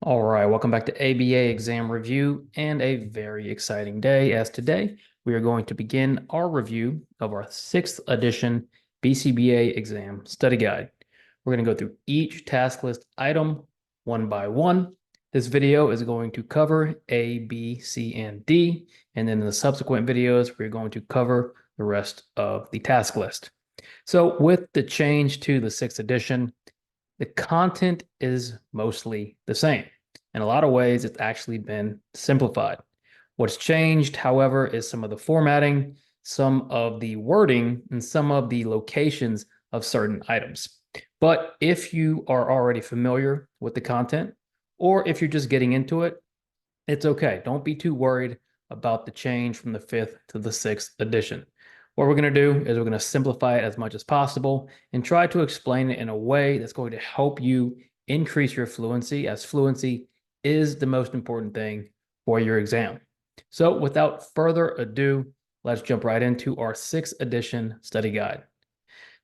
All right, welcome back to ABA exam review and a very exciting day as today we are going to begin our review of our 6th edition BCBA exam study guide. We're going to go through each task list item one by one. This video is going to cover A, B, C, and D, and then in the subsequent videos, we're going to cover the rest of the task list. So with the change to the 6th edition, the content is mostly the same. In a lot of ways, it's actually been simplified. What's changed, however, is some of the formatting, some of the wording, and some of the locations of certain items. But if you are already familiar with the content, or if you're just getting into it, it's okay. Don't be too worried about the change from the 5th to the 6th edition. What we're going to do is we're going to simplify it as much as possible and try to explain it in a way that's going to help you increase your fluency, as fluency is the most important thing for your exam. So without further ado, let's jump right into our 6th edition study guide.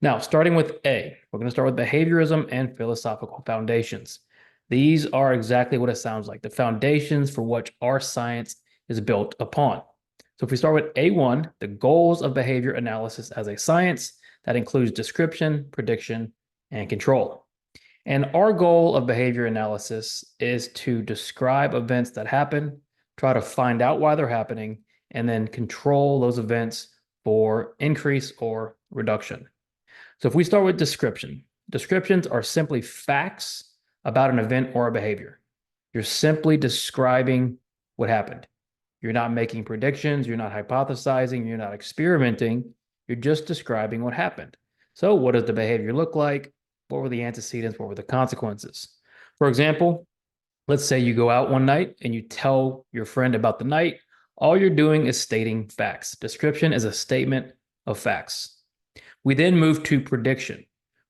Now, starting with A, we're going to start with behaviorism and philosophical foundations. These are exactly what it sounds like, the foundations for which our science is built upon. So if we start with A1, the goals of behavior analysis as a science, that includes description, prediction, and control. And our goal of behavior analysis is to describe events that happen, try to find out why they're happening, and then control those events for increase or reduction. So if we start with description, descriptions are simply facts about an event or a behavior. You're simply describing what happened. You're not making predictions, you're not hypothesizing, you're not experimenting, you're just describing what happened. So what does the behavior look like? What were the antecedents? What were the consequences? For example, let's say you go out one night and you tell your friend about the night. All you're doing is stating facts. Description is a statement of facts. We then move to prediction,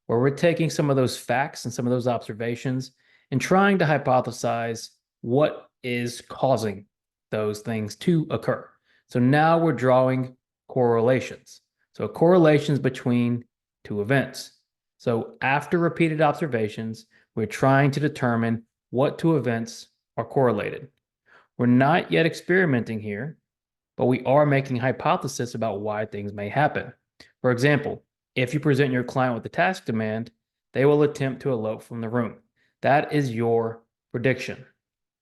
where we're taking some of those facts and some of those observations and trying to hypothesize what is causing those things to occur. So now we're drawing correlations. So correlations between two events. So after repeated observations, we're trying to determine what two events are correlated. We're not yet experimenting here, but we are making hypotheses about why things may happen. For example, if you present your client with a task demand, they will attempt to elope from the room. That is your prediction.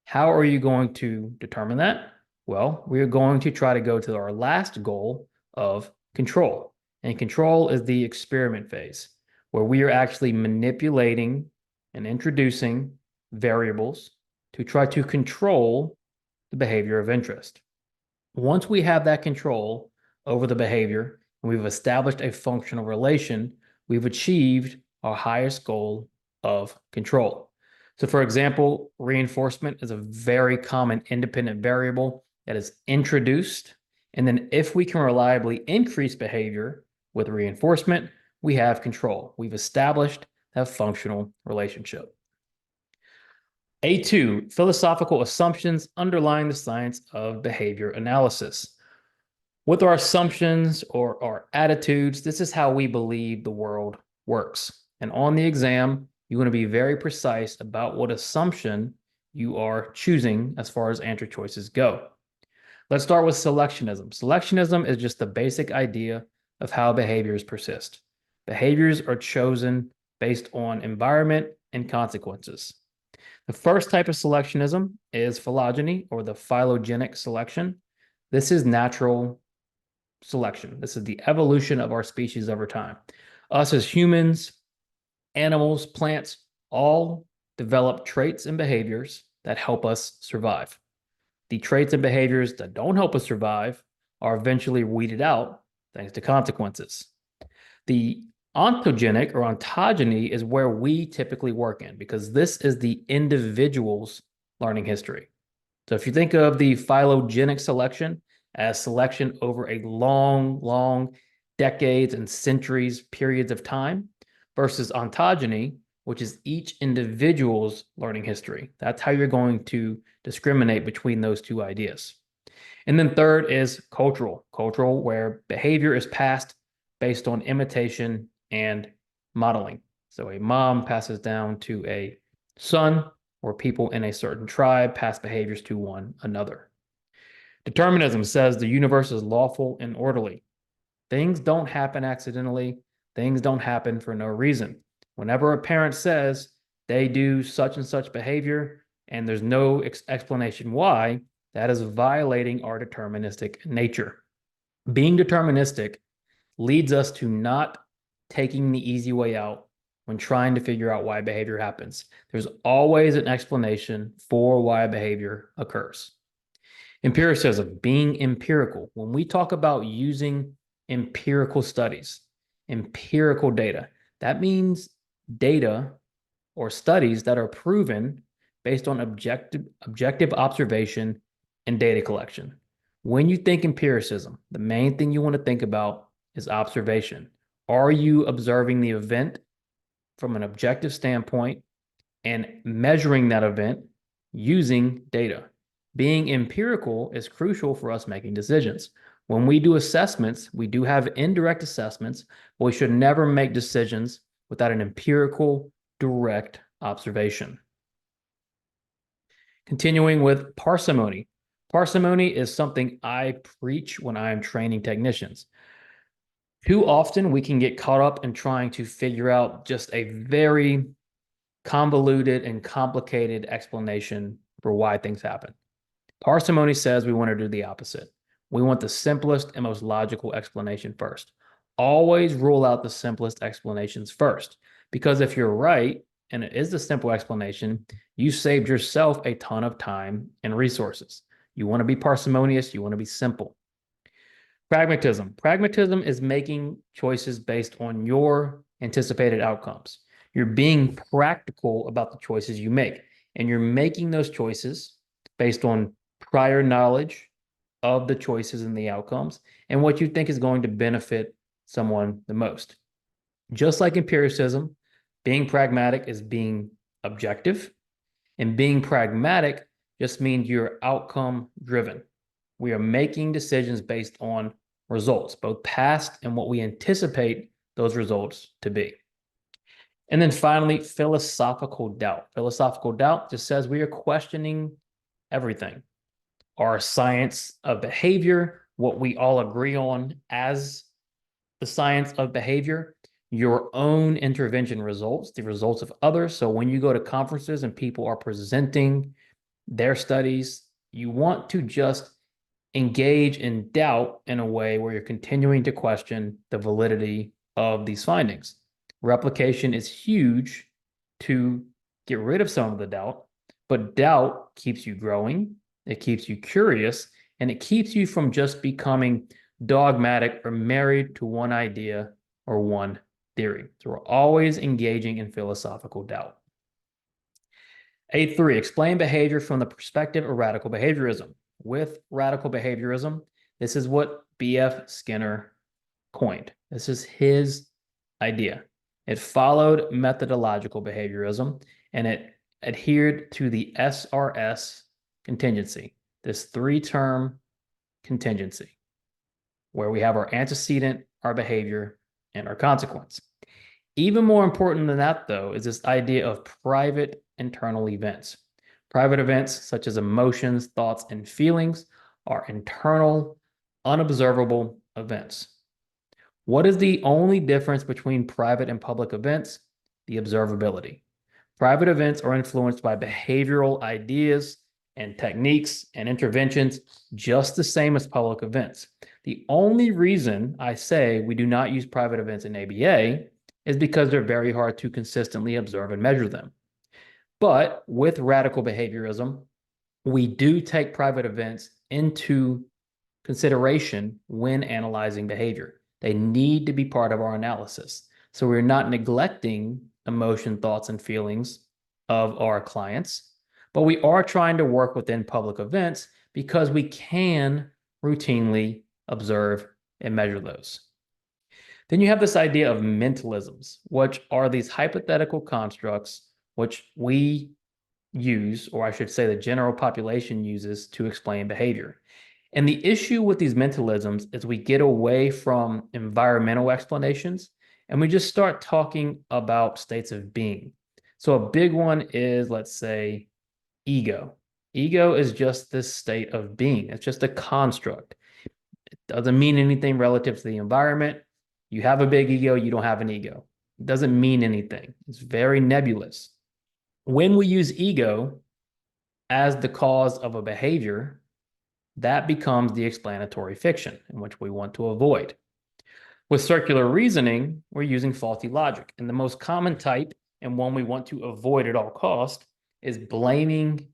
How are you going to determine that? Well, we are going to try to go to our last goal of control. And control is the experiment phase, where we are actually manipulating and introducing variables to try to control the behavior of interest. Once we have that control over the behavior and we've established a functional relation, we've achieved our highest goal of control. So for example, reinforcement is a very common independent variable that is introduced. And then if we can reliably increase behavior with reinforcement, we have control. We've established that functional relationship. A2, philosophical assumptions underlying the science of behavior analysis. With our assumptions or our attitudes, this is how we believe the world works. And on the exam, you want to be very precise about what assumption you are choosing as far as answer choices go. Let's start with selectionism. Selectionism is just the basic idea of how behaviors persist. Behaviors are chosen based on environment and consequences. The first type of selectionism is phylogeny, or the phylogenetic selection. This is natural selection. This is the evolution of our species over time. Us as humans, animals, plants, all develop traits and behaviors that help us survive. The traits and behaviors that don't help us survive are eventually weeded out thanks to consequences. The ontogenic or ontogeny is where we typically work in, because this is the individual's learning history. So if you think of the phylogenetic selection as selection over a long decades and centuries periods of time, versus ontogeny, which is each individual's learning history. That's how you're going to discriminate between those two ideas. And then third is cultural, where behavior is passed based on imitation and modeling. So a mom passes down to a son or people in a certain tribe pass behaviors to one another. Determinism says the universe is lawful and orderly. Things don't happen accidentally. Things don't happen for no reason. Whenever a parent says they do such and such behavior and there's no explanation why, that is violating our deterministic nature. Being deterministic leads us to not taking the easy way out when trying to figure out why behavior happens. There's always an explanation for why a behavior occurs. Empiricism, being empirical. When we talk about using empirical studies, empirical data, that means data or studies that are proven based on objective observation and data collection. When you think empiricism, the main thing you want to think about is observation. Are you observing the event from an objective standpoint and measuring that event using data? Being empirical is crucial for us making decisions. When we do assessments, we do have indirect assessments, but we should never make decisions without an empirical, direct observation. Continuing with parsimony. Parsimony is something I preach when I am training technicians. Too often we can get caught up in trying to figure out just a very convoluted and complicated explanation for why things happen. Parsimony says we want to do the opposite. We want the simplest and most logical explanation first. Always rule out the simplest explanations first, because if you're right, and it is the simple explanation, you saved yourself a ton of time and resources. You want to be parsimonious, you want to be simple. Pragmatism. Pragmatism is making choices based on your anticipated outcomes. You're being practical about the choices you make, and you're making those choices based on prior knowledge of the choices and the outcomes and what you think is going to benefit someone the most. Just like empiricism, being pragmatic is being objective, and being pragmatic just means you're outcome driven. We are making decisions based on results, both past and what we anticipate those results to be. And then finally, philosophical doubt. Philosophical doubt just says we are questioning everything. Our science of behavior, what we all agree on as the science of behavior, your own intervention results, the results of others. So when you go to conferences and people are presenting their studies, you want to just engage in doubt in a way where you're continuing to question the validity of these findings. Replication is huge to get rid of some of the doubt, but doubt keeps you growing, it keeps you curious, and it keeps you from just becoming dogmatic or married to one idea or one theory. So we're always engaging in philosophical doubt. A3, explain behavior from the perspective of radical behaviorism. With radical behaviorism, this is what B.F. Skinner coined. This is his idea. It followed methodological behaviorism, and it adhered to the SRS contingency, this three-term contingency, where we have our antecedent, our behavior, and our consequence. Even more important than that, though, is this idea of private internal events. Private events, such as emotions, thoughts, and feelings, are internal, unobservable events. What is the only difference between private and public events? The observability. Private events are influenced by behavioral ideas and techniques and interventions just the same as public events. The only reason I say we do not use private events in ABA is because they're very hard to consistently observe and measure them. But with radical behaviorism, we do take private events into consideration when analyzing behavior. They need to be part of our analysis. So we're not neglecting emotion, thoughts, and feelings of our clients, but we are trying to work within public events because we can routinely observe and measure those. Then you have this idea of mentalisms, which are these hypothetical constructs which we use, or I should say the general population uses to explain behavior. And the issue with these mentalisms is we get away from environmental explanations and we just start talking about states of being. So a big one is, let's say, ego. Ego is just this state of being. It's just a construct. It doesn't mean anything relative to the environment. You have a big ego, you don't have an ego. It doesn't mean anything. It's very nebulous. When we use ego as the cause of a behavior, that becomes the explanatory fiction in which we want to avoid. With circular reasoning, we're using faulty logic. And the most common type, and one we want to avoid at all costs, is blaming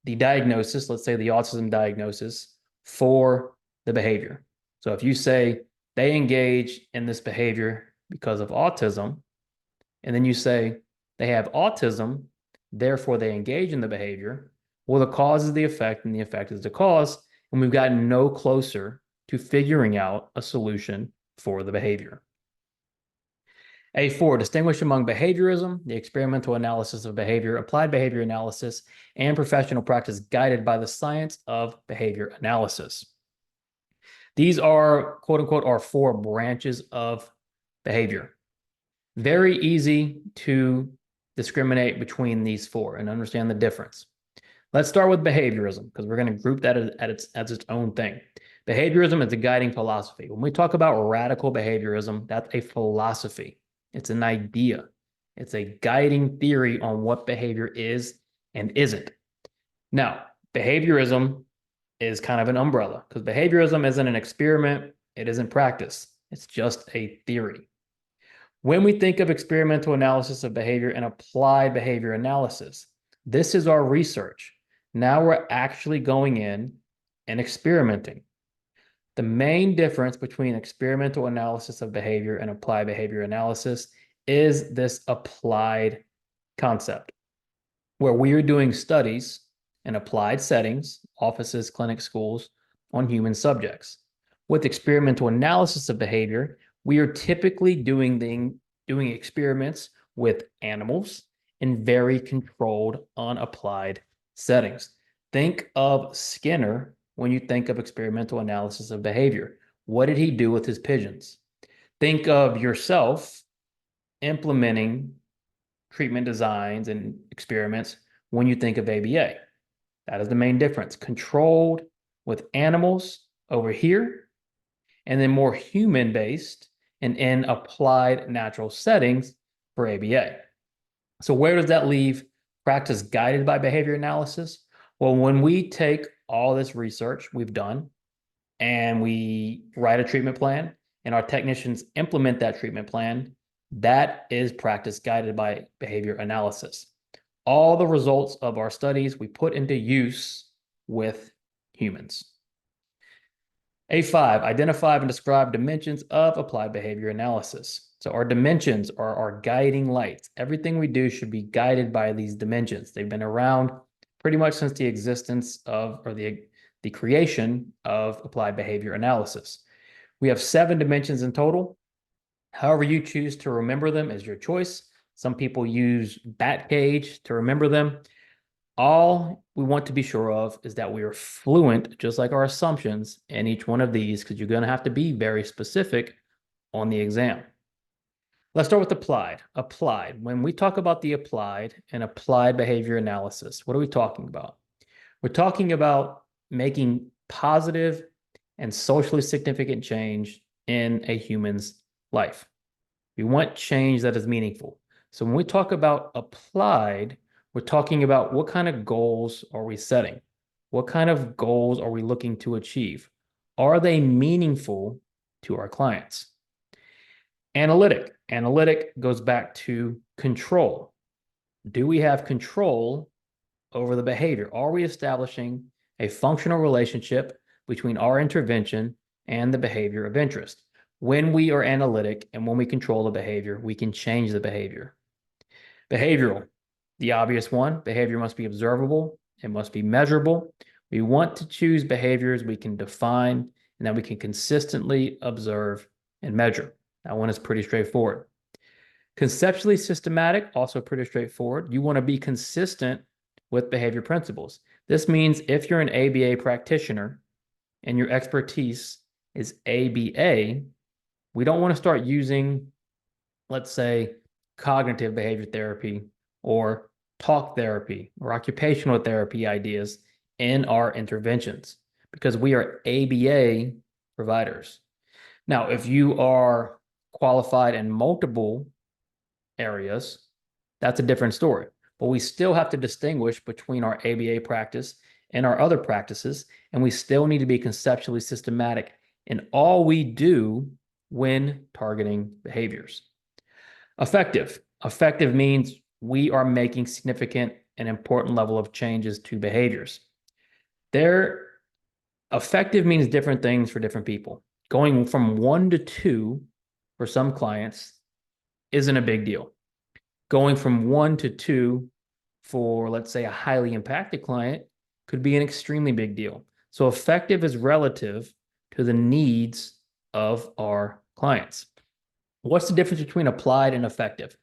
the diagnosis, let's say the autism diagnosis, for the behavior. So if you say they engage in this behavior because of autism, and then you say they have autism, therefore they engage in the behavior, well, the cause is the effect and the effect is the cause, and we've gotten no closer to figuring out a solution for the behavior. A4, distinguish among behaviorism, the experimental analysis of behavior, applied behavior analysis, and professional practice guided by the science of behavior analysis. These are, quote unquote, our 4 branches of behavior. Very easy to discriminate between these 4 and understand the difference. Let's start with behaviorism, because we're going to group that as its own thing. Behaviorism is a guiding philosophy. When we talk about radical behaviorism, that's a philosophy. It's an idea. It's a guiding theory on what behavior is and isn't. Now, behaviorism is kind of an umbrella, because behaviorism isn't an experiment. It isn't practice. It's just a theory. When we think of experimental analysis of behavior and applied behavior analysis, this is our research. Now we're actually going in and experimenting. The main difference between experimental analysis of behavior and applied behavior analysis is this applied concept, where we are doing studies in applied settings, offices, clinics, schools, on human subjects. With experimental analysis of behavior, we are typically doing experiments with animals in very controlled, unapplied settings. Think of Skinner when you think of experimental analysis of behavior. What did he do with his pigeons? Think of yourself implementing treatment designs and experiments when you think of ABA. That is the main difference. Controlled with animals over here, and then more human-based and in applied natural settings for ABA. So where does that leave practice guided by behavior analysis? Well, when we take all this research we've done and we write a treatment plan and our technicians implement that treatment plan, that is practice guided by behavior analysis. All the results of our studies we put into use with humans. A5, identify and describe dimensions of applied behavior analysis. So our dimensions are our guiding lights. Everything we do should be guided by these dimensions. They've been around pretty much since the existence of, or the creation of applied behavior analysis. We have 7 dimensions in total. However you choose to remember them is your choice. Some people use bat cage to remember them. All we want to be sure of is that we are fluent, just like our assumptions, in each one of these, because you're going to have to be very specific on the exam. Let's start with applied. Applied. When we talk about the applied and applied behavior analysis, what are we talking about? We're talking about making positive and socially significant change in a human's life. We want change that is meaningful. So when we talk about applied, we're talking about what kind of goals are we setting? What kind of goals are we looking to achieve? Are they meaningful to our clients? Analytic. Analytic goes back to control. Do we have control over the behavior? Are we establishing a functional relationship between our intervention and the behavior of interest? When we are analytic and when we control the behavior, we can change the behavior. Behavioral. The obvious one, behavior must be observable. It must be measurable. We want to choose behaviors we can define and that we can consistently observe and measure. That one is pretty straightforward. Conceptually systematic, also pretty straightforward. You want to be consistent with behavior principles. This means if you're an ABA practitioner and your expertise is ABA, we don't want to start using, let's say, cognitive behavior therapy or talk therapy or occupational therapy ideas in our interventions because we are ABA providers. Now, if you are qualified in multiple areas, that's a different story. But we still have to distinguish between our ABA practice and our other practices, and we still need to be conceptually systematic in all we do when targeting behaviors. Effective. Effective means we are making significant and important level of changes to behaviors. Effective means different things for different people. Going from 1 to 2 for some clients isn't a big deal. Going from 1 to 2 for, let's say, a highly impacted client could be an extremely big deal. So effective is relative to the needs of our clients. What's the difference between applied and effective?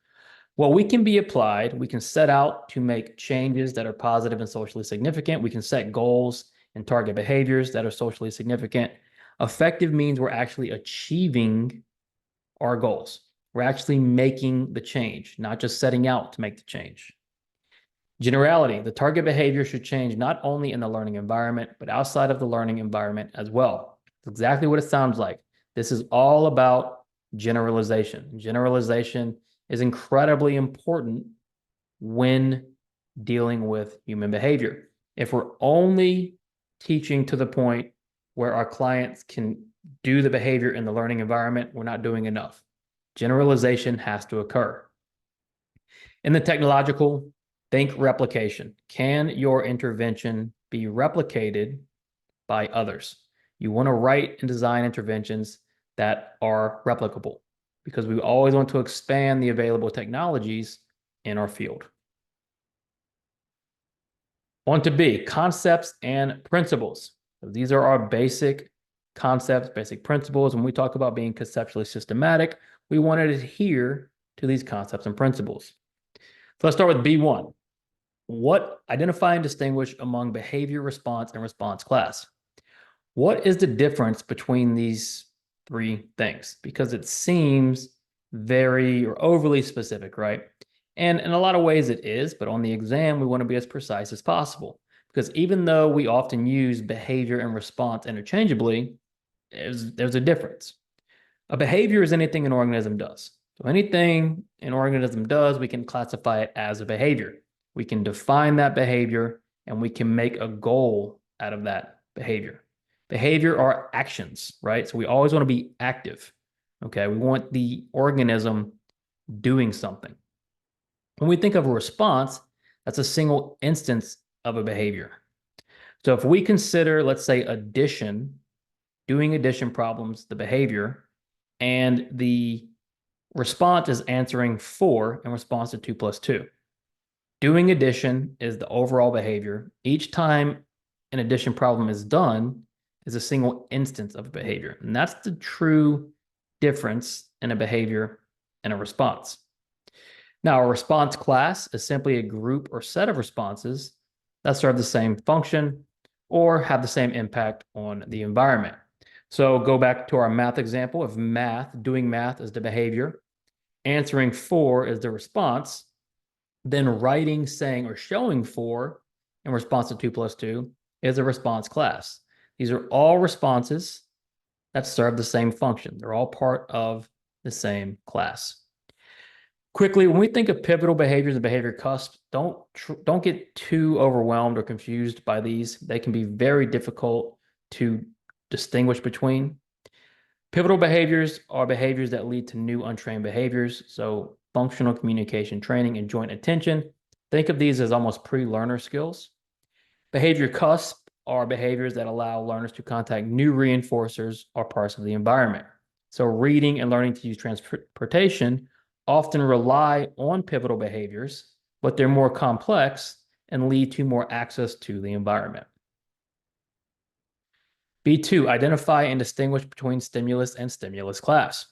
Well, we can be applied. We can set out to make changes that are positive and socially significant. We can set goals and target behaviors that are socially significant. Effective means we're actually achieving our goals. We're actually making the change, not just setting out to make the change. Generality, the target behavior should change not only in the learning environment, but outside of the learning environment as well. It's exactly what it sounds like. This is all about generalization. Generalization is incredibly important when dealing with human behavior. If we're only teaching to the point where our clients can do the behavior in the learning environment, we're not doing enough. Generalization has to occur. In the technological, think replication. Can your intervention be replicated by others? You want to write and design interventions that are replicable because we always want to expand the available technologies in our field. On to B, concepts and principles. So these are our basic concepts, basic principles. When we talk about being conceptually systematic, we want to adhere to these concepts and principles. So let's start with B1. What identify and distinguish among behavior, response, and response class? What is the difference between these three things? Because it seems very or overly specific, right? And in a lot of ways it is, but on the exam, we want to be as precise as possible. Because even though we often use behavior and response interchangeably, there's a difference. A behavior is anything an organism does. So anything an organism does, we can classify it as a behavior. We can define that behavior and we can make a goal out of that behavior. Behavior are actions, right? So we always want to be active. Okay, we want the organism doing something. When we think of a response, that's a single instance of a behavior. So if we consider, let's say, addition, doing addition problems, the behavior, and the response is answering 4 in response to 2 plus 2. Doing addition is the overall behavior. Each time an addition problem is done is a single instance of a behavior. And that's the true difference in a behavior and a response. Now, a response class is simply a group or set of responses that serve the same function or have the same impact on the environment. So go back to our math example. If doing math is the behavior, answering 4 is the response, then writing, saying, or showing 4 in response to 2 plus 2 is a response class. These are all responses that serve the same function. They're all part of the same class. Quickly, when we think of pivotal behaviors and behavior cusps, don't get too overwhelmed or confused by these. They can be very difficult to distinguish between. Pivotal behaviors are behaviors that lead to new untrained behaviors. So functional communication training and joint attention. Think of these as almost pre-learner skills. Behavior cusp are behaviors that allow learners to contact new reinforcers or parts of the environment. So reading and learning to use transportation often rely on pivotal behaviors, but they're more complex and lead to more access to the environment. B2, identify and distinguish between stimulus and stimulus class.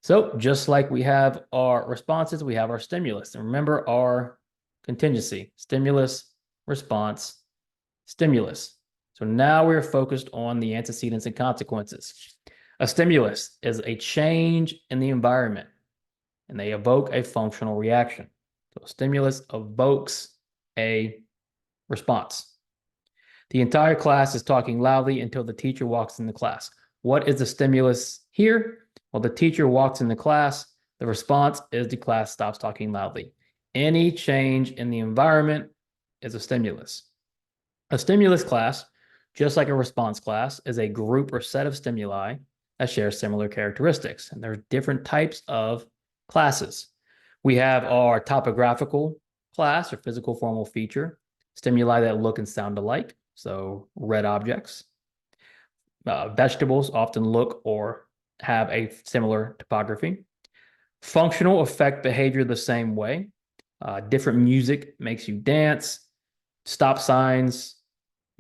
So just like we have our responses, we have our stimulus. And remember our contingency, stimulus, response, stimulus. So now we're focused on the antecedents and consequences. A stimulus is a change in the environment, and they evoke a functional reaction. So a stimulus evokes a response. The entire class is talking loudly until the teacher walks in the class. What is the stimulus here? Well, the teacher walks in the class. The response is the class stops talking loudly. Any change in the environment is a stimulus. A stimulus class, just like a response class, is a group or set of stimuli that share similar characteristics. And there are different types of classes. We have our topographical class or physical formal feature, stimuli that look and sound alike. So red objects. Vegetables often look or have a similar topography. Functional affect behavior the same way. Different music makes you dance. Stop signs,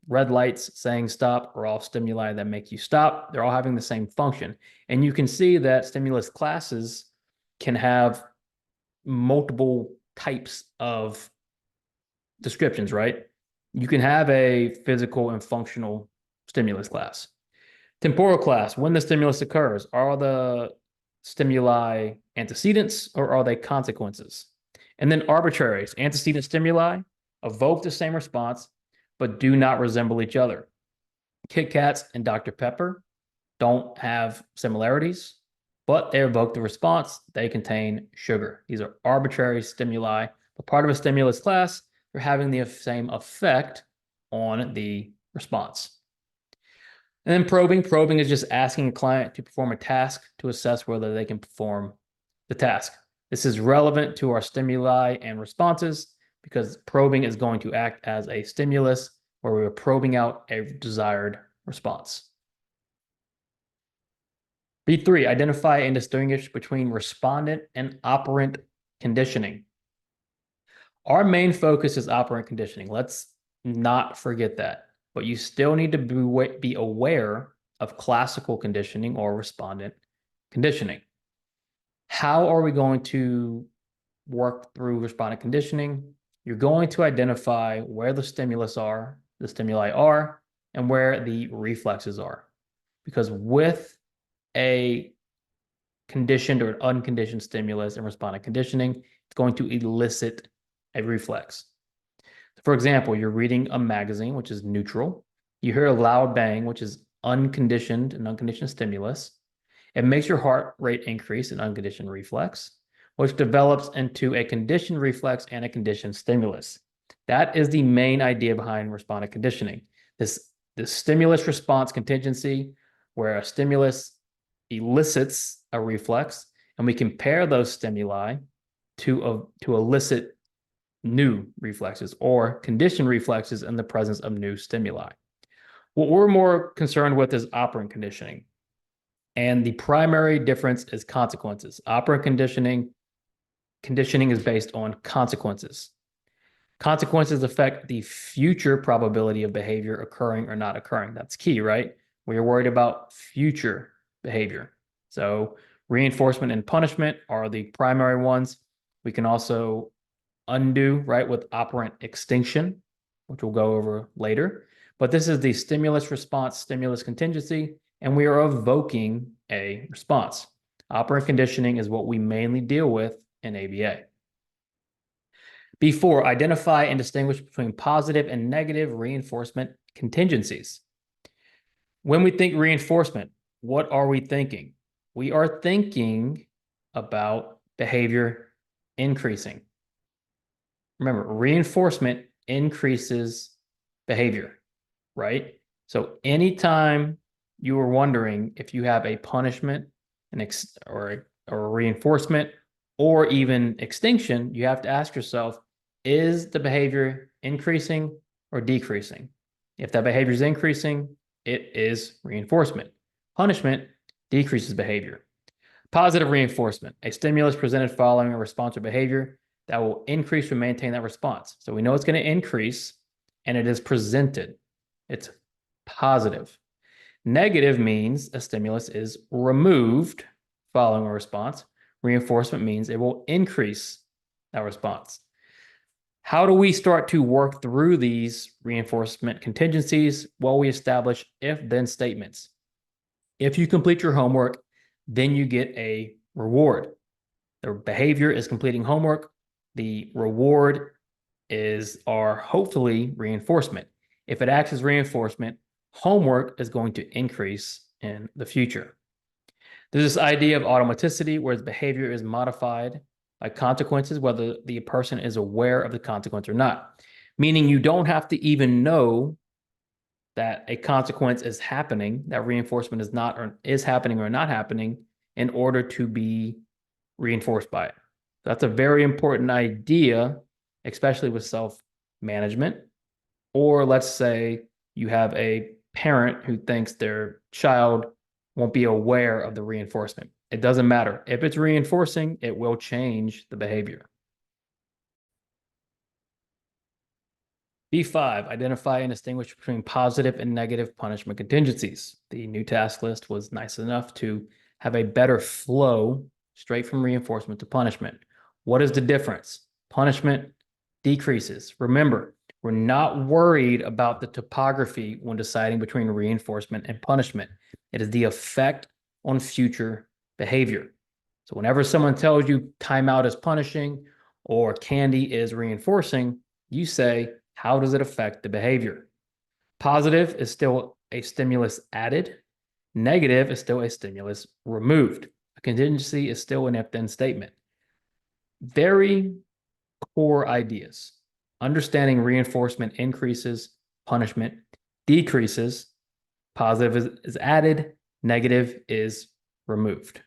red lights saying stop are all stimuli that make you stop. They're all having the same function. And you can see that stimulus classes can have multiple types of descriptions, right? You can have a physical and functional stimulus class. Temporal class, when the stimulus occurs, are the stimuli antecedents or are they consequences? And then arbitraries, antecedent stimuli evoke the same response, but do not resemble each other. Kit Kats and Dr. Pepper don't have similarities, but they evoke the response. They contain sugar. These are arbitrary stimuli, but part of a stimulus class, they're having the same effect on the response. And then probing. Probing is just asking a client to perform a task to assess whether they can perform the task. This is relevant to our stimuli and responses because probing is going to act as a stimulus where we're probing out a desired response. B3, identify and distinguish between respondent and operant conditioning. Our main focus is operant conditioning. Let's not forget that. But you still need to be aware of classical conditioning or respondent conditioning. How are we going to work through respondent conditioning? You're going to identify where the stimuli are, and where the reflexes are. Because with a conditioned or unconditioned stimulus and respondent conditioning, it's going to elicit a reflex. For example, you're reading a magazine, which is neutral. You hear a loud bang, which is unconditioned, an unconditioned stimulus. It makes your heart rate increase, an unconditioned reflex, which develops into a conditioned reflex and a conditioned stimulus. That is the main idea behind respondent conditioning. This stimulus response contingency, where a stimulus elicits a reflex, and we compare those stimuli to elicit new reflexes or conditioned reflexes in the presence of new stimuli. What we're more concerned with is operant conditioning. And the primary difference is consequences. Operant conditioning is based on consequences. Consequences affect the future probability of behavior occurring or not occurring. That's key, right? We're worried about future behavior. So reinforcement and punishment are the primary ones. We can also undo, right, with operant extinction, which we'll go over later. But this is the stimulus response, stimulus contingency, and we are evoking a response. Operant conditioning is what we mainly deal with in ABA. B4, identify and distinguish between positive and negative reinforcement contingencies. When we think reinforcement, what are we thinking? We are thinking about behavior increasing. Remember, reinforcement increases behavior, right? So anytime you are wondering if you have a punishment or a reinforcement or even extinction, you have to ask yourself, is the behavior increasing or decreasing? If that behavior is increasing, it is reinforcement. Punishment decreases behavior. Positive reinforcement, a stimulus presented following a response or behavior that will increase or maintain that response. So we know it's going to increase, and it is presented. It's positive. Negative means a stimulus is removed following a response. Reinforcement means it will increase that response. How do we start to work through these reinforcement contingencies? Well, we establish if-then statements. If you complete your homework, then you get a reward. The behavior is completing homework. the reward is our hopefully reinforcement. If it acts as reinforcement, homework is going to increase in the future. There's this idea of automaticity where its behavior is modified by consequences, whether the person is aware of the consequence or not. Meaning you don't have to even know that a consequence is happening, that reinforcement is not or is happening or not happening in order to be reinforced by it. That's a very important idea, especially with self-management. Or let's say you have a parent who thinks their child won't be aware of the reinforcement. It doesn't matter. If it's reinforcing, it will change the behavior. B5, identify and distinguish between positive and negative punishment contingencies. The new task list was nice enough to have a better flow straight from reinforcement to punishment. What is the difference? Punishment decreases. Remember, we're not worried about the topography when deciding between reinforcement and punishment. It is the effect on future behavior. So whenever someone tells you timeout is punishing or candy is reinforcing, you say, how does it affect the behavior? Positive is still a stimulus added. Negative is still a stimulus removed. A contingency is still an if-then statement. Very core ideas. Understanding reinforcement increases, punishment decreases, positive is added, negative is removed.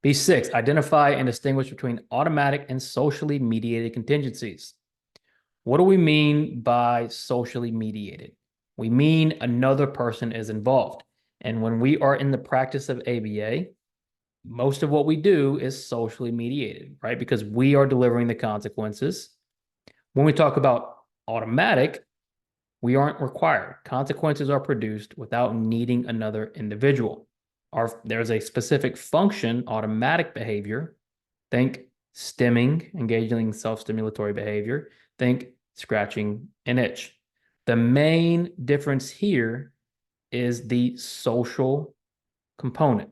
B6, identify and distinguish between automatic and socially mediated contingencies. What do we mean by socially mediated? We mean another person is involved. And when we are in the practice of ABA, most of what we do is socially mediated, right? Because we are delivering the consequences. When we talk about automatic, we aren't required. Consequences are produced without needing another individual. There's a specific function, automatic behavior. Think stimming, engaging in self-stimulatory behavior. Think scratching an itch. The main difference here is the social component.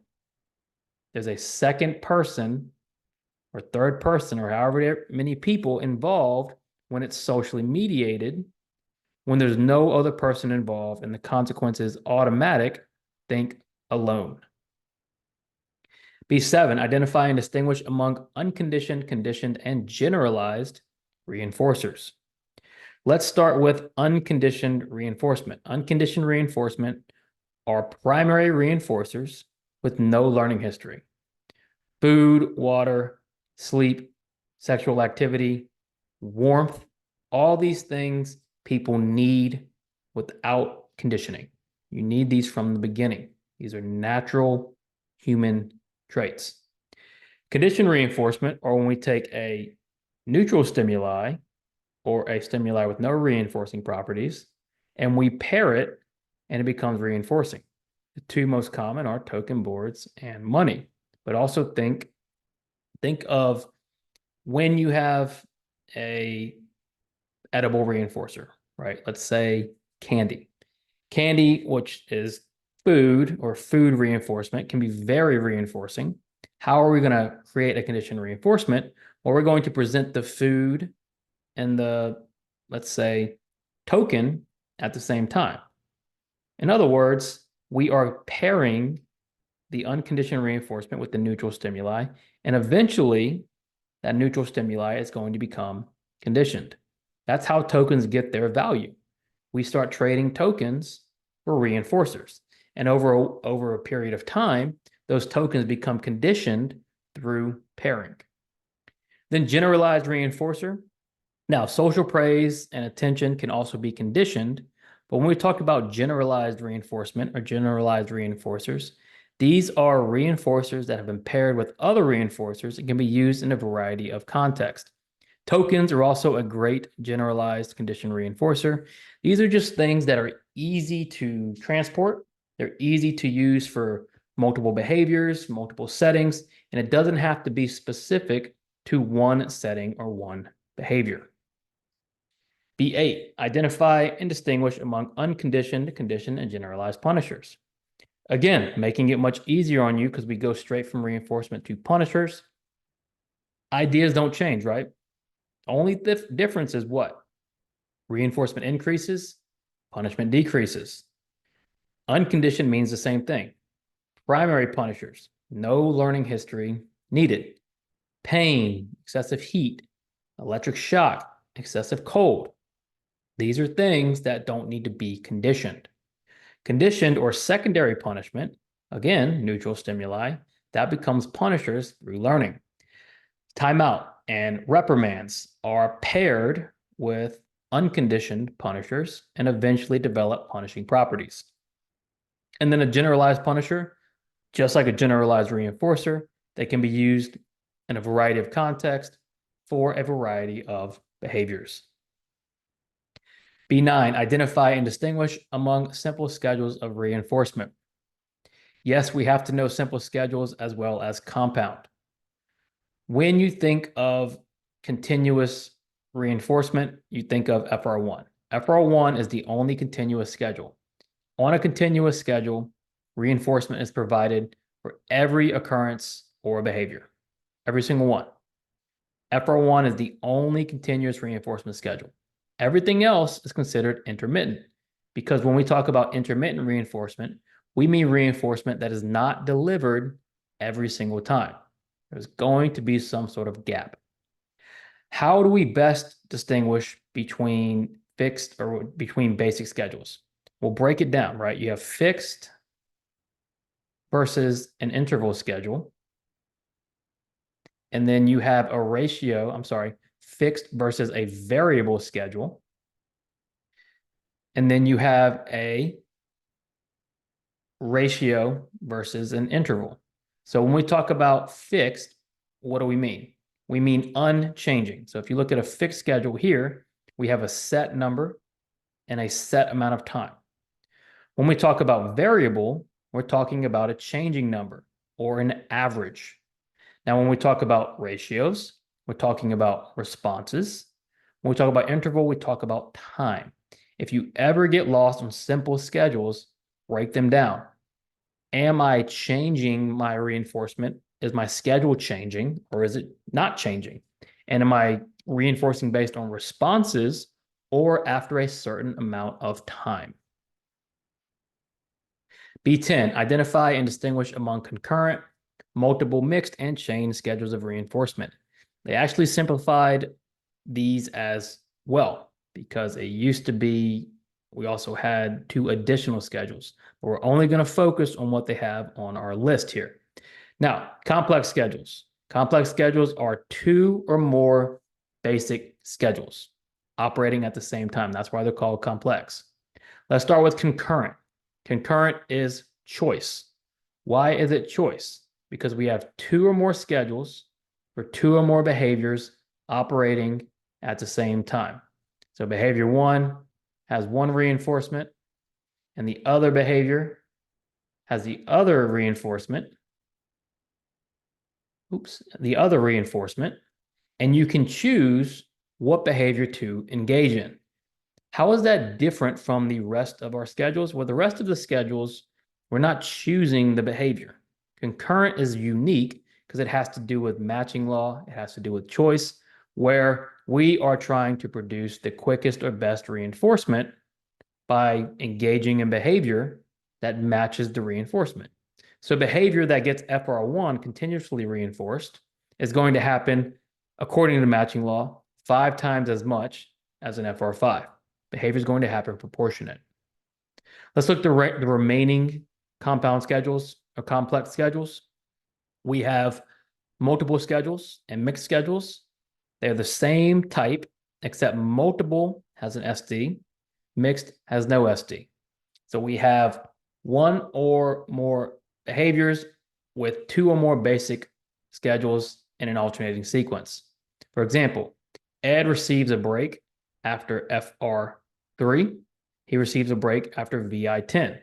There's a second person or third person or however many people involved when it's socially mediated. When there's no other person involved and the consequence is automatic, think alone. B7, identify and distinguish among unconditioned, conditioned, and generalized reinforcers. Let's start with unconditioned reinforcement. Unconditioned reinforcement are primary reinforcers with no learning history. Food, water, sleep, sexual activity, warmth, all these things people need without conditioning. You need these from the beginning. These are natural human traits. Conditioned reinforcement, or when we take a neutral stimuli or a stimuli with no reinforcing properties, and we pair it and it becomes reinforcing. The two most common are token boards and money. But also think of when you have a edible reinforcer, right? Let's say candy. Candy, which is food or food reinforcement, can be very reinforcing. How are we going to create a conditioned reinforcement? Well, we're going to present the food and the, let's say, token at the same time. In other words, we are pairing the unconditioned reinforcement with the neutral stimuli, and eventually that neutral stimuli is going to become conditioned. That's how tokens get their value. We start trading tokens for reinforcers. And over a period of time, those tokens become conditioned through pairing. Then generalized reinforcer. Now, social praise and attention can also be conditioned, but when we talk about generalized reinforcement or generalized reinforcers, these are reinforcers that have been paired with other reinforcers and can be used in a variety of contexts. Tokens are also a great generalized conditioned reinforcer. These are just things that are easy to transport. They're easy to use for multiple behaviors, multiple settings, and it doesn't have to be specific to one setting or one behavior. B8, identify and distinguish among unconditioned, conditioned, and generalized punishers. Again, making it much easier on you because we go straight from reinforcement to punishers. Ideas don't change, right? Only difference is what? Reinforcement increases, punishment decreases. Unconditioned means the same thing. Primary punishers, no learning history needed. Pain, excessive heat, electric shock, excessive cold. These are things that don't need to be conditioned. Conditioned or secondary punishment, again, neutral stimuli, that becomes punishers through learning. Timeout and reprimands are paired with unconditioned punishers and eventually develop punishing properties. And then a generalized punisher, just like a generalized reinforcer, they can be used in a variety of contexts for a variety of behaviors. B9, identify and distinguish among simple schedules of reinforcement. Yes, we have to know simple schedules as well as compound. When you think of continuous reinforcement, you think of FR1. FR1 is the only continuous schedule. On a continuous schedule, reinforcement is provided for every occurrence or behavior, every single one. FR1 is the only continuous reinforcement schedule. Everything else is considered intermittent, because when we talk about intermittent reinforcement, we mean reinforcement that is not delivered every single time. There's going to be some sort of gap. How do we best distinguish between fixed or between basic schedules? We'll break it down, right? You have fixed versus an interval schedule. And then you have a ratio, fixed versus a variable schedule. And then you have a ratio versus an interval. So when we talk about fixed, what do we mean? We mean unchanging. So if you look at a fixed schedule here, we have a set number and a set amount of time. When we talk about variable, we're talking about a changing number or an average. Now, when we talk about ratios, we're talking about responses. When we talk about interval, we talk about time. If you ever get lost on simple schedules, break them down. Am I changing my reinforcement? Is my schedule changing or is it not changing? And am I reinforcing based on responses or after a certain amount of time? B10, identify and distinguish among concurrent, multiple, mixed, and chain schedules of reinforcement. They actually simplified these as well, because it used to be we also had 2 additional schedules, but we're only going to focus on what they have on our list here. Now, complex schedules. Complex schedules are 2 or more basic schedules operating at the same time. That's why they're called complex. Let's start with concurrent. Concurrent is choice. Why is it choice? Because we have 2 or more schedules for 2 or more behaviors operating at the same time. So behavior 1 has 1 reinforcement, and the other behavior has the other reinforcement. The other reinforcement, and you can choose what behavior to engage in. How is that different from the rest of our schedules? Well, the rest of the schedules, we're not choosing the behavior. Concurrent is unique because it has to do with matching law. It has to do with choice, where we are trying to produce the quickest or best reinforcement by engaging in behavior that matches the reinforcement. So behavior that gets FR1 continuously reinforced is going to happen, according to matching law, 5 times as much as an FR5. Behavior is going to happen proportionate. Let's look at the remaining compound schedules or complex schedules. We have multiple schedules and mixed schedules. They're the same type, except multiple has an SD, mixed has no SD. So we have 1 or more behaviors with 2 or more basic schedules in an alternating sequence. For example, Ed receives a break after FR3. He receives a break after VI10.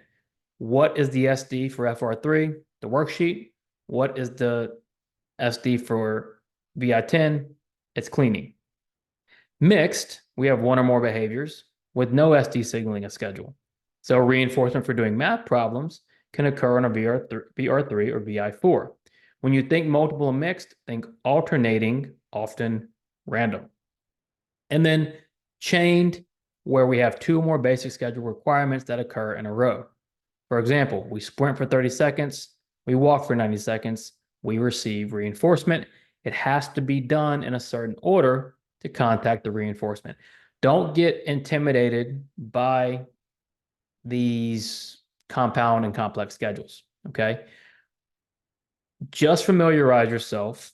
What is the SD for FR3? The worksheet. What is the SD for VI10? It's cleaning. Mixed, we have 1 or more behaviors with no SD signaling a schedule. So reinforcement for doing math problems can occur on a VR3 or VI4. When you think multiple and mixed, think alternating often random. And then chained, where we have two or more basic schedule requirements that occur in a row. For example, we sprint for 30 seconds, we walk for 90 seconds, we receive reinforcement. It has to be done in a certain order to contact the reinforcement. Don't get intimidated by these compound and complex schedules, okay? Just familiarize yourself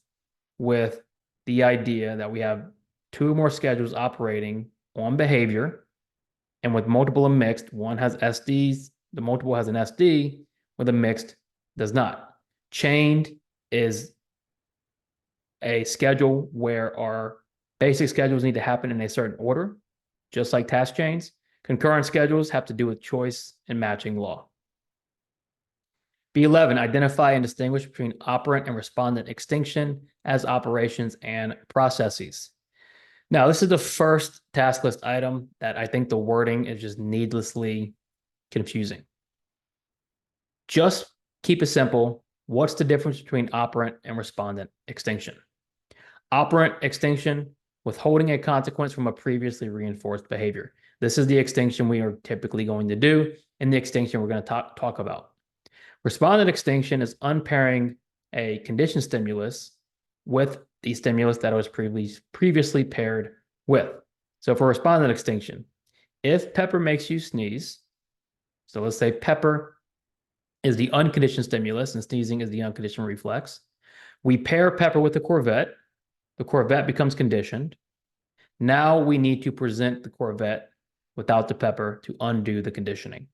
with the idea that we have two or more schedules operating on behavior, and with multiple and mixed, one has SDs, the multiple has an SD, where the mixed does not. Chained is a schedule where our basic schedules need to happen in a certain order, just like task chains. Concurrent schedules have to do with choice and matching law. B11, identify and distinguish between operant and respondent extinction as operations and processes. Now, this is the first task list item that I think the wording is just needlessly confusing. Just keep it simple. What's the difference between operant and respondent extinction? Operant extinction, withholding a consequence from a previously reinforced behavior. This is the extinction we are typically going to do, and the extinction we're going to talk about. Respondent extinction is unpairing a conditioned stimulus with the stimulus that it was previously paired with. So for respondent extinction, if pepper makes you sneeze, so let's say pepper is the unconditioned stimulus and sneezing is the unconditioned reflex. We pair pepper with the Corvette becomes conditioned. Now we need to present the Corvette without the pepper to undo the conditioning.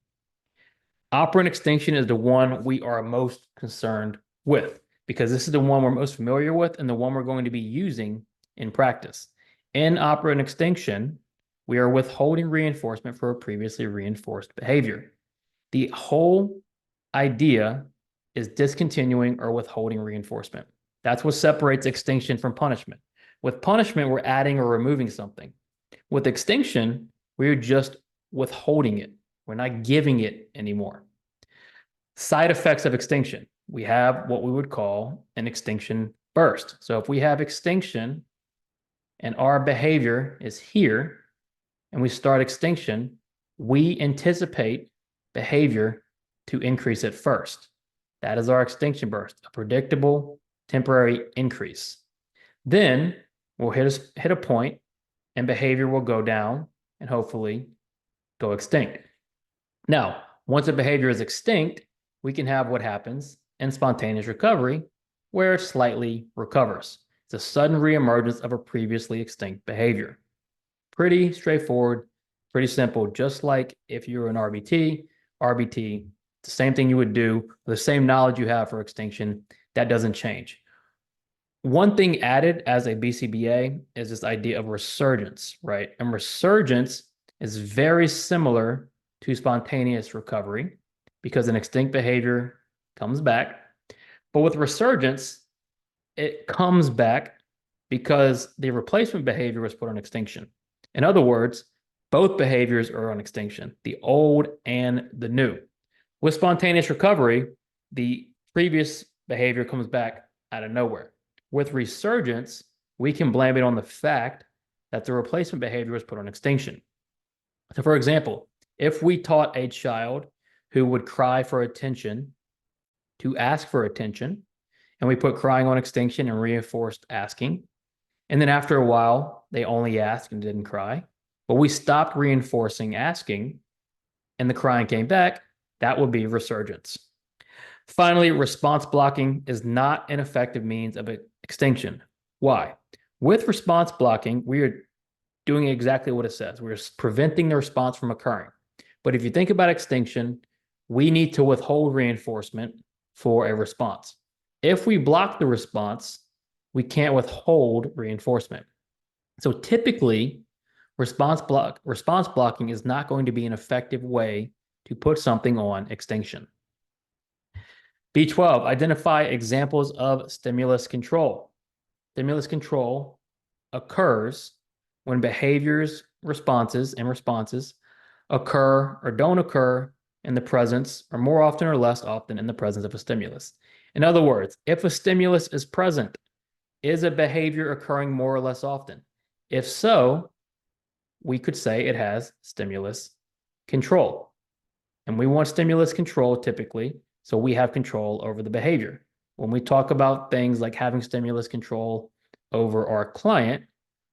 Operant extinction is the one we are most concerned with, because this is the one we're most familiar with and the one we're going to be using in practice. In operant extinction, we are withholding reinforcement for a previously reinforced behavior. The whole idea is discontinuing or withholding reinforcement. That's what separates extinction from punishment. With punishment, we're adding or removing something. With extinction, we're just withholding it. We're not giving it anymore. Side effects of extinction. We have what we would call an extinction burst. So if we have extinction and our behavior is here and we start extinction, we anticipate behavior to increase it first. That is our extinction burst, a predictable temporary increase. Then we'll hit a point and behavior will go down and hopefully go extinct. Now, once a behavior is extinct, we can have what happens in spontaneous recovery, where it slightly recovers. It's a sudden reemergence of a previously extinct behavior. Pretty straightforward, pretty simple, just like if you're an RBT, the same thing you would do, the same knowledge you have for extinction, that doesn't change. One thing added as a BCBA is this idea of resurgence, right? And resurgence is very similar to spontaneous recovery because an extinct behavior comes back. But with resurgence, it comes back because the replacement behavior was put on extinction. In other words, both behaviors are on extinction, the old and the new. With spontaneous recovery, the previous behavior comes back out of nowhere. With resurgence, we can blame it on the fact that the replacement behavior was put on extinction. So for example, if we taught a child who would cry for attention to ask for attention, and we put crying on extinction and reinforced asking, and then after a while, they only asked and didn't cry, but we stopped reinforcing asking and the crying came back, that would be resurgence. Finally, response blocking is not an effective means of extinction. Why? With response blocking, we are doing exactly what it says. We're preventing the response from occurring. But if you think about extinction, we need to withhold reinforcement for a response. If we block the response, we can't withhold reinforcement. So typically, response blocking is not going to be an effective way to put something on extinction. B12, identify examples of stimulus control. Stimulus control occurs when behaviors, responses occur or don't occur in the presence, or more often or less often in the presence of a stimulus. In other words, if a stimulus is present Is a behavior occurring more or less often? If so, we could say it has stimulus control. And we want stimulus control typically, so we have control over the behavior. When we talk about things like having stimulus control over our client,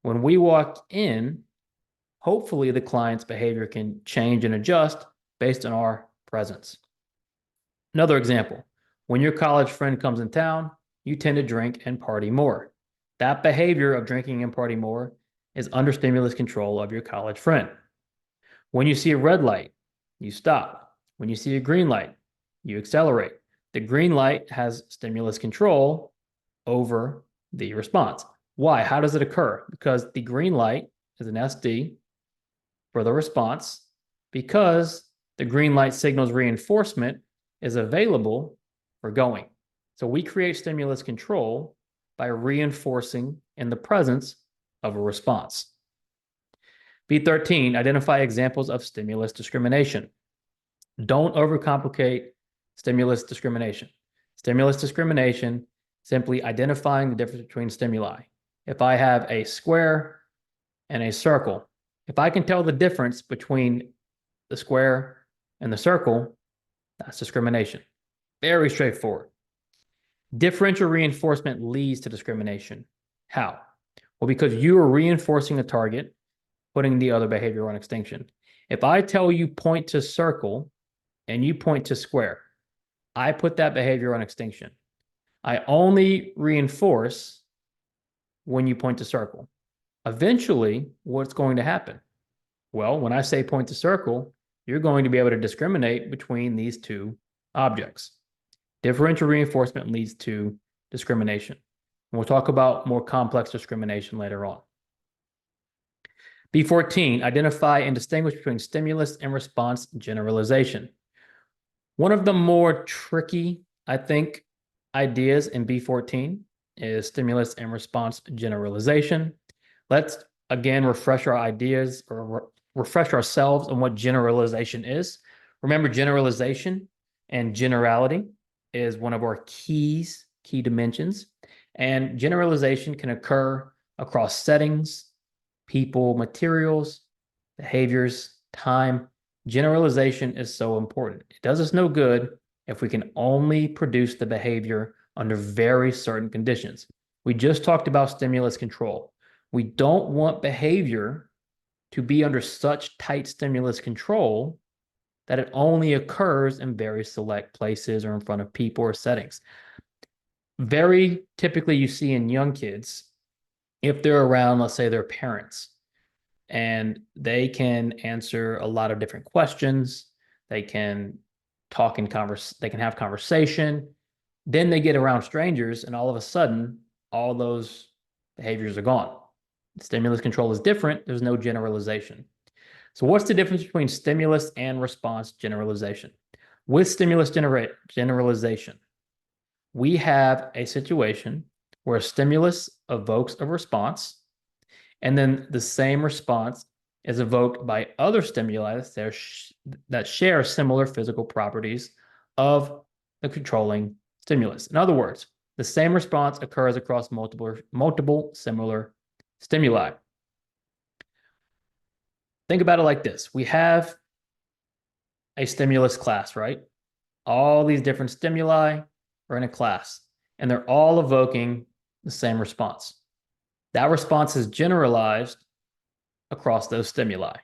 when we walk in, hopefully the client's behavior can change and adjust based on our presence. Another example, when your college friend comes in town, you tend to drink and party more. That behavior of drinking and party more is under stimulus control of your college friend. When you see a red light, you stop. When you see a green light, you accelerate. The green light has stimulus control over the response. Why? How does it occur? Because the green light is an SD for the response, because the green light signals reinforcement is available for going. So we create stimulus control by reinforcing in the presence of a response. B13, identify examples of stimulus discrimination. Don't overcomplicate stimulus discrimination. Stimulus discrimination, simply identifying the difference between stimuli. If I have a square and a circle, if I can tell the difference between the square and the circle, that's discrimination. Very straightforward. Differential reinforcement leads to discrimination. How? Well, because you are reinforcing a target, putting the other behavior on extinction. If I tell you point to circle and you point to square, I put that behavior on extinction. I only reinforce when you point to circle. Eventually, what's going to happen? Well, when I say point to circle, you're going to be able to discriminate between these two objects. Differential reinforcement leads to discrimination. And we'll talk about more complex discrimination later on. B14, identify and distinguish between stimulus and response generalization. One of the more tricky, I think, ideas in B14 is stimulus and response generalization. Let's again refresh our ideas or refresh ourselves on what generalization is. Remember, generalization and generality is one of our key dimensions. And generalization can occur across settings, people, materials, behaviors, time. Generalization is so important. It does us no good if we can only produce the behavior under very certain conditions. We just talked about stimulus control. We don't want behavior to be under such tight stimulus control that it only occurs in very select places or in front of people or settings. Very typically you see in young kids, if they're around, let's say, their parents, and they can answer a lot of different questions, they can talk and they can have conversation, then they get around strangers and all of a sudden, all those behaviors are gone. Stimulus control is different. There's no generalization. So what's the difference between stimulus and response generalization? With stimulus generalization, we have a situation where a stimulus evokes a response, and then the same response is evoked by other stimuli that share similar physical properties of the controlling stimulus. In other words, the same response occurs across multiple similar stimuli. Think about it like this. We have a stimulus class, right? All these different stimuli are in a class, and they're all evoking the same response. That response is generalized across those stimuli.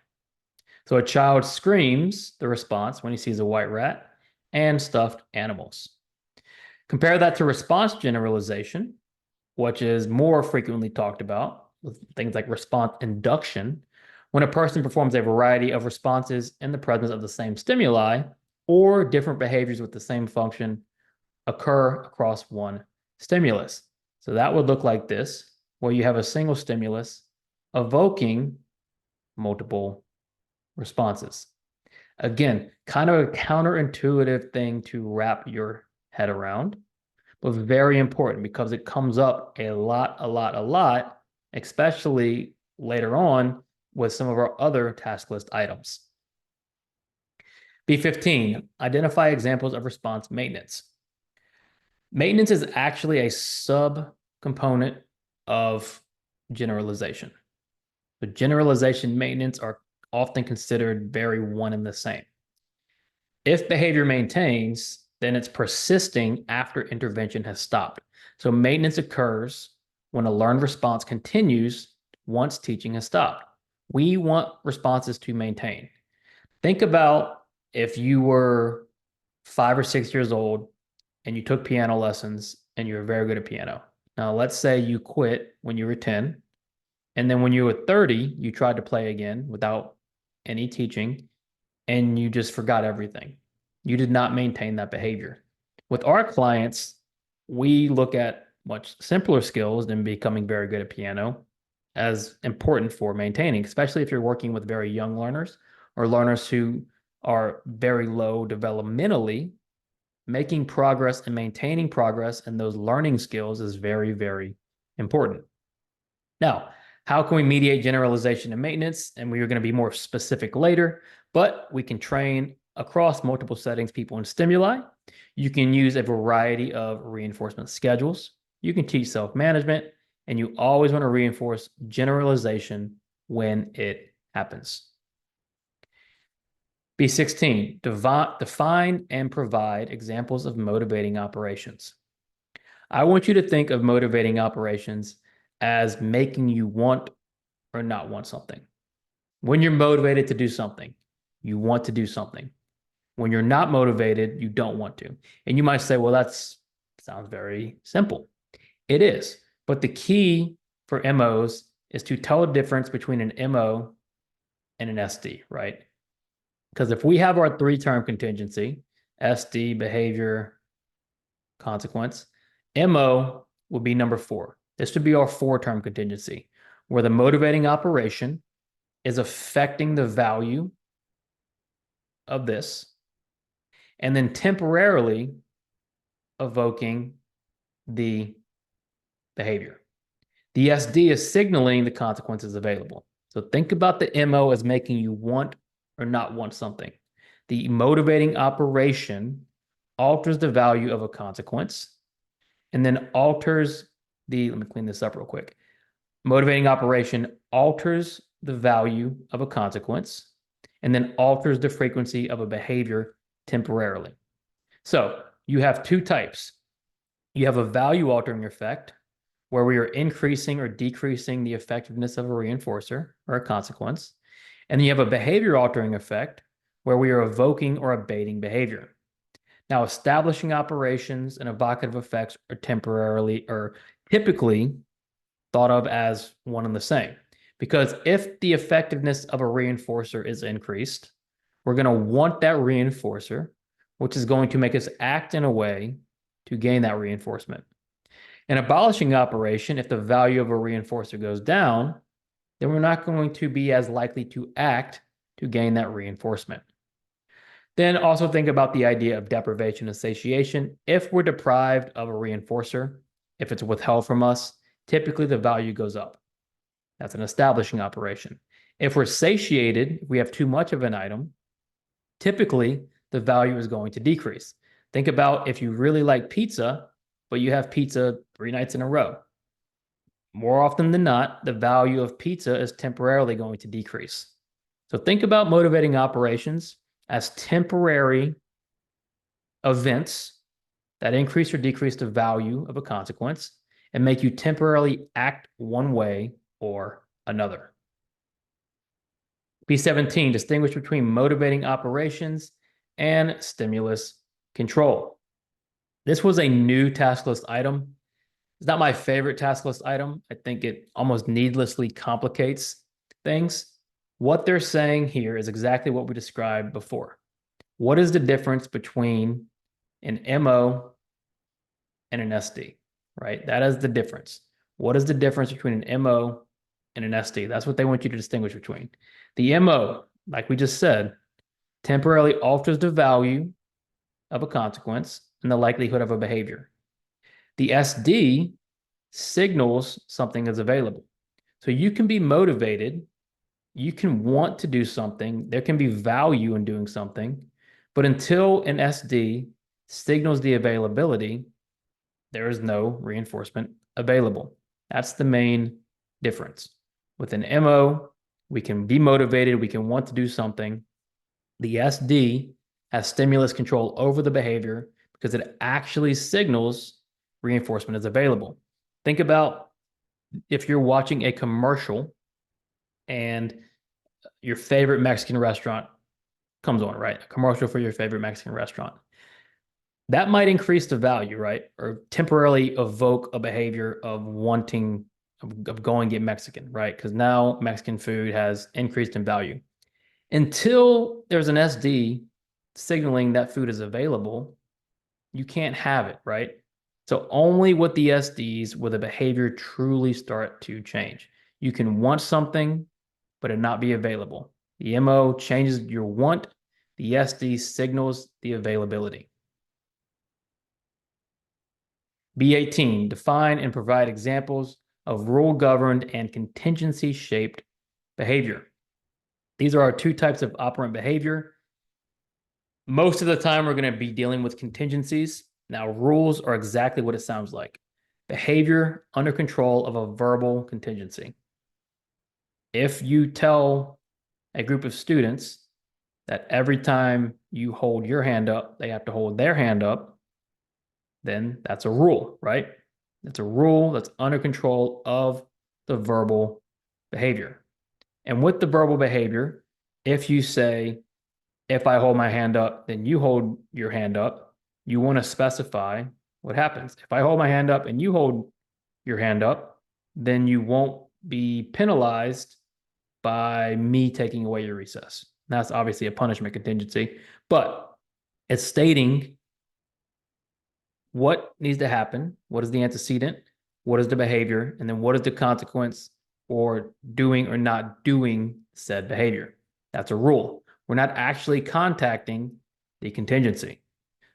So a child screams the response when he sees a white rat and stuffed animals. Compare that to response generalization, which is more frequently talked about with things like response induction, when a person performs a variety of responses in the presence of the same stimuli, or different behaviors with the same function occur across one stimulus. So that would look like this, where you have a single stimulus evoking multiple responses. Again, kind of a counterintuitive thing to wrap your head around, but very important because it comes up a lot, especially later on with some of our other task list items. B15, identify examples of response maintenance. Maintenance is actually a sub-component of generalization. But generalization maintenance are often considered very one and the same. If behavior maintains, then it's persisting after intervention has stopped. So maintenance occurs when a learned response continues once teaching has stopped. We want responses to maintain. Think about if you were 5 or 6 years old and you took piano lessons and you were very good at piano. Now, let's say you quit when you were 10, and then when you were 30, you tried to play again without any teaching, and you just forgot everything. You did not maintain that behavior. With our clients, we look at much simpler skills than becoming very good at piano as important for maintaining, especially if you're working with very young learners or learners who are very low developmentally. Making progress and maintaining progress in those learning skills is very, very important. Now, how can we mediate generalization and maintenance? And we are going to be more specific later, but we can train across multiple settings, people, and stimuli. You can use a variety of reinforcement schedules. You can teach self-management, and you always want to reinforce generalization when it happens. B16, define and provide examples of motivating operations. I want you to think of motivating operations as making you want or not want something. When you're motivated to do something, you want to do something. When you're not motivated, you don't want to. And you might say, well, that sounds very simple. It is. But the key for MOs is to tell the difference between an MO and an SD, right? Because if we have our 3-term contingency, SD, behavior, consequence, MO will be number 4. This would be our 4-term contingency, where the motivating operation is affecting the value of this, and then temporarily evoking the behavior. The SD is signaling the consequences available. So think about the MO as making you want or not want something. The motivating operation alters the value of a consequence and then alters let me clean this up real quick. Motivating operation alters the value of a consequence and then alters the frequency of a behavior temporarily. So you have 2 types. You have a value altering effect where we are increasing or decreasing the effectiveness of a reinforcer or a consequence. And then you have a behavior altering effect where we are evoking or abating behavior. Now, establishing operations and evocative effects are temporarily or typically thought of as one and the same. Because if the effectiveness of a reinforcer is increased, we're going to want that reinforcer, which is going to make us act in a way to gain that reinforcement. In abolishing operation, if the value of a reinforcer goes down, then we're not going to be as likely to act to gain that reinforcement. Then also think about the idea of deprivation and satiation. If we're deprived of a reinforcer, if it's withheld from us, typically the value goes up. That's an establishing operation. If we're satiated, if we have too much of an item, typically the value is going to decrease. Think about if you really like pizza, but you have pizza 3 nights in a row. More often than not, the value of pizza is temporarily going to decrease. So think about motivating operations as temporary events that increase or decrease the value of a consequence and make you temporarily act one way or another. B17, distinguish between motivating operations and stimulus control. This was a new task list item. It's not my favorite task list item. I think it almost needlessly complicates things. What they're saying here is exactly what we described before. What is the difference between an MO and an SD, right? That is the difference. What is the difference between an MO and an SD? That's what they want you to distinguish between. The MO, like we just said, temporarily alters the value of a consequence and the likelihood of a behavior. The SD signals something is available. So you can be motivated, you can want to do something, there can be value in doing something, but until an SD signals the availability, there is no reinforcement available. That's the main difference. With an MO, we can be motivated, we can want to do something. The SD has stimulus control over the behavior because it actually signals reinforcement is available. Think about if you're watching a commercial and your favorite Mexican restaurant comes on, right? A commercial for your favorite Mexican restaurant. That might increase the value, right? Or temporarily evoke a behavior of wanting, of going get Mexican, right? Because now Mexican food has increased in value. Until there's an SD signaling that food is available, you can't have it, right? So only with the SDs will the behavior truly start to change. You can want something, but it not be available. The MO changes your want. The SD signals the availability. B18, define and provide examples of rule-governed and contingency-shaped behavior. These are our two types of operant behavior. Most of the time, we're going to be dealing with contingencies. Now, rules are exactly what it sounds like. Behavior under control of a verbal contingency. If you tell a group of students that every time you hold your hand up, they have to hold their hand up, then that's a rule, right? It's a rule that's under control of the verbal behavior. And with the verbal behavior, if you say, if I hold my hand up, then you hold your hand up, you want to specify what happens. If I hold my hand up and you hold your hand up, then you won't be penalized by me taking away your recess. That's obviously a punishment contingency, but it's stating what needs to happen, what is the antecedent, what is the behavior, and then what is the consequence for doing or not doing said behavior. That's a rule. We're not actually contacting the contingency.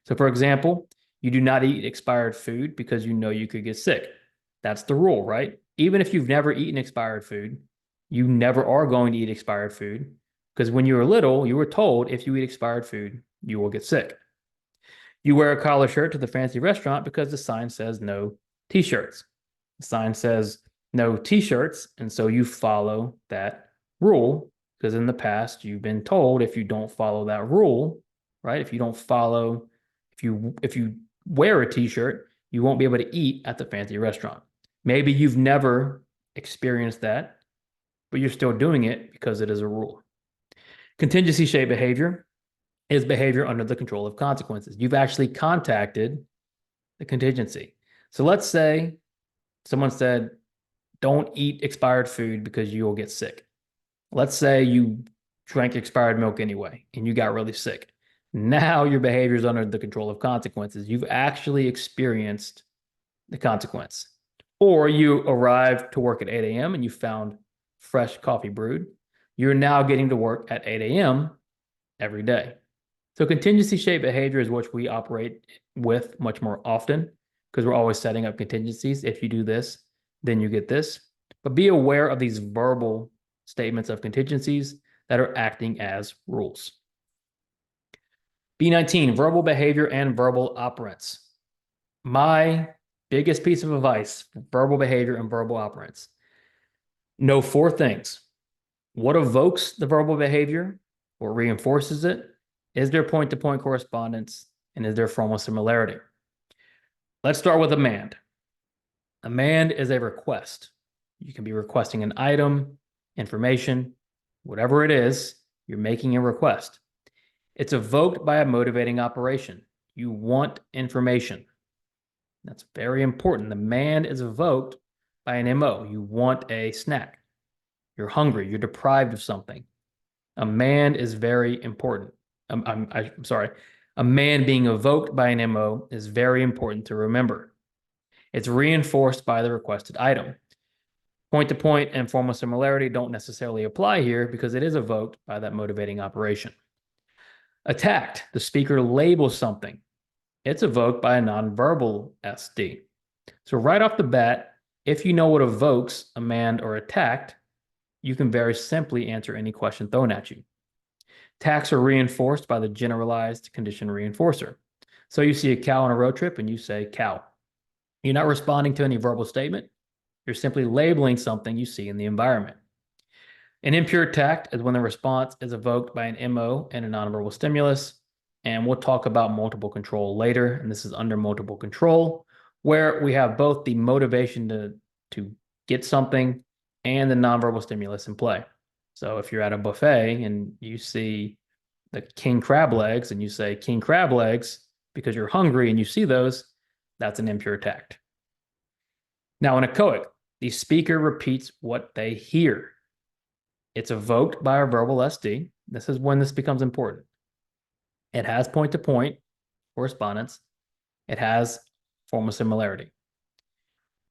So for example, you do not eat expired food because you know you could get sick. That's the rule, right? Even if you've never eaten expired food, you never are going to eat expired food because when you were little, you were told if you eat expired food, you will get sick. You wear a collar shirt to the fancy restaurant because the sign says no t-shirts. The sign says no t-shirts, and so you follow that rule because in the past you've been told if you don't follow that rule, right? If you don't follow, if you wear a t-shirt, you won't be able to eat at the fancy restaurant. Maybe you've never experienced that, but you're still doing it because it is a rule. Contingency-shaped behavior is behavior under the control of consequences. You've actually contacted the contingency. So let's say someone said, don't eat expired food because you will get sick. Let's say you drank expired milk anyway and you got really sick. Now your behavior is under the control of consequences. You've actually experienced the consequence. Or you arrived to work at 8 a.m. and you found fresh coffee brewed. You're now getting to work at 8 a.m. every day. So contingency-shaped behavior is what we operate with much more often because we're always setting up contingencies. If you do this, then you get this. But be aware of these verbal statements of contingencies that are acting as rules. B19, verbal behavior and verbal operants. My biggest piece of advice for verbal behavior and verbal operants. Know four things. What evokes the verbal behavior? What reinforces it? Is there point-to-point correspondence? And is there formal similarity? Let's start with demand. Demand is a request. You can be requesting an item, information, whatever it is, you're making a request. It's evoked by a motivating operation. You want information. That's very important. Demand is evoked by an MO. You want a snack. You're hungry. You're deprived of something. A man is very important. I'm sorry. A man being evoked by an MO is very important to remember. It's reinforced by the requested item. Point-to-point and formal similarity don't necessarily apply here because it is evoked by that motivating operation. A tact, the speaker labels something. It's evoked by a nonverbal SD. So right off the bat, if you know what evokes a man or a tact, you can very simply answer any question thrown at you. Tacts are reinforced by the generalized condition reinforcer. So you see a cow on a road trip and you say cow. You're not responding to any verbal statement. You're simply labeling something you see in the environment. An impure tact is when the response is evoked by an MO and a nonverbal stimulus. And we'll talk about multiple control later. And this is under multiple control, where we have both the motivation to get something and the nonverbal stimulus in play. So if you're at a buffet and you see the king crab legs and you say king crab legs because you're hungry and you see those, that's an impure tact. Now in echoic, the speaker repeats what they hear. It's evoked by a verbal SD. This is when this becomes important. It has point-to-point correspondence. It has formal similarity.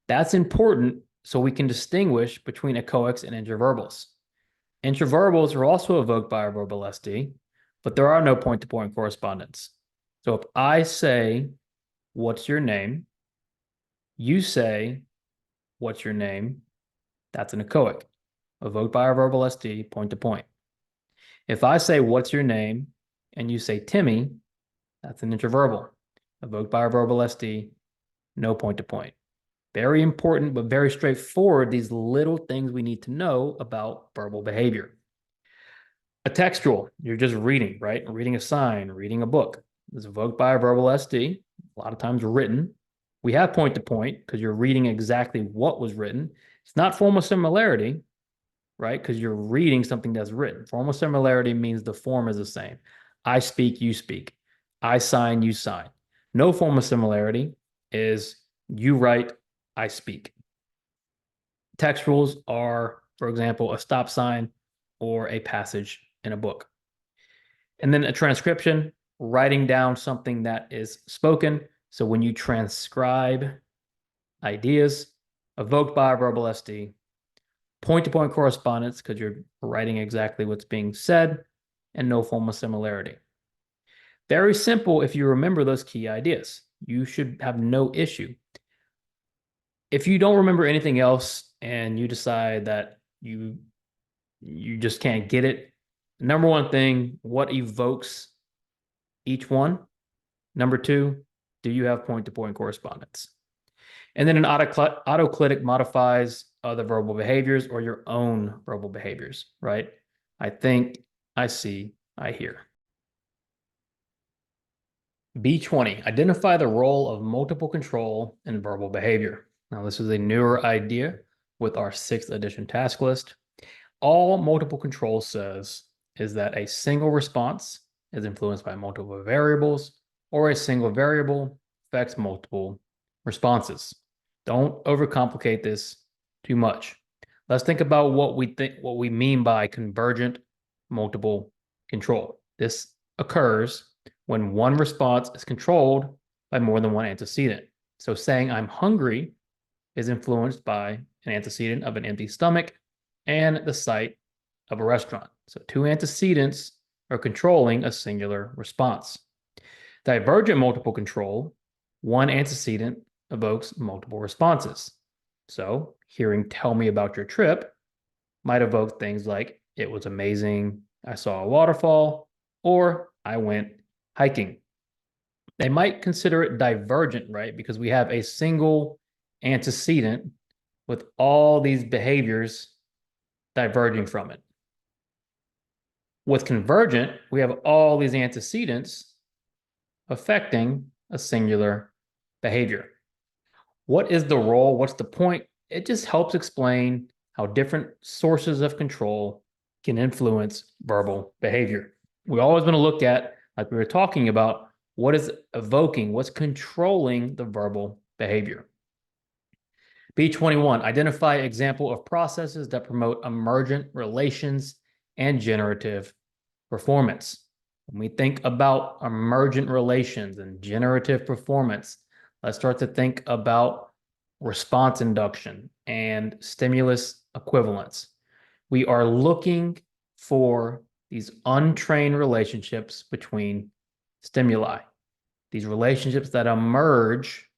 That's important so we can distinguish between echoics and intraverbals. Intraverbals are also evoked by a verbal SD, but there are no point-to-point correspondence. So if I say, what's your name? You say, what's your name? That's an echoic, evoked by a verbal SD, point-to-point. If I say, what's your name? And you say, Timmy, that's an intraverbal, evoked by a verbal SD, no point-to-point. Very important, but very straightforward, these little things we need to know about verbal behavior. A textual, you're just reading, right? Reading a sign, reading a book. It's evoked by a verbal SD, a lot of times written. We have point-to-point because you're reading exactly what was written. It's not formal similarity, right? Because you're reading something that's written. Formal similarity means the form is the same. I speak, you speak. I sign, you sign. No formal similarity is you write, I speak. Textuals are, for example, a stop sign or a passage in a book. And then a transcription, writing down something that is spoken. So when you transcribe ideas, evoked by a verbal SD, point-to-point correspondence because you're writing exactly what's being said, and no formal similarity. Very simple if you remember those key ideas. You should have no issue. If you don't remember anything else and you decide that you just can't get it, number one thing, what evokes each one? Number two, do you have point-to-point correspondence? And then an autoclitic modifies other verbal behaviors or your own verbal behaviors, right? I think, I see, I hear. B20, identify the role of multiple control in verbal behavior. Now, this is a newer idea with our 6th edition task list. All multiple control says is that a single response is influenced by multiple variables, or a single variable affects multiple responses. Don't overcomplicate this too much. Let's think about what we mean by convergent multiple control. This occurs when one response is controlled by more than one antecedent. So saying I'm hungry is influenced by an antecedent of an empty stomach and the site of a restaurant. So two antecedents are controlling a singular response. Divergent multiple control, one antecedent evokes multiple responses. So hearing tell me about your trip might evoke things like it was amazing, I saw a waterfall, or I went hiking. They might consider it divergent, right? Because we have a single antecedent with all these behaviors diverging from it. With convergent, we have all these antecedents affecting a singular behavior. What is the role? What's the point? It just helps explain how different sources of control can influence verbal behavior. We always want to look at, like we were talking about, what is evoking, what's controlling the verbal behavior. B21, identify example of processes that promote emergent relations and generative performance. When we think about emergent relations and generative performance, let's start to think about response induction and stimulus equivalence. We are looking for these untrained relationships between stimuli, these relationships that emerge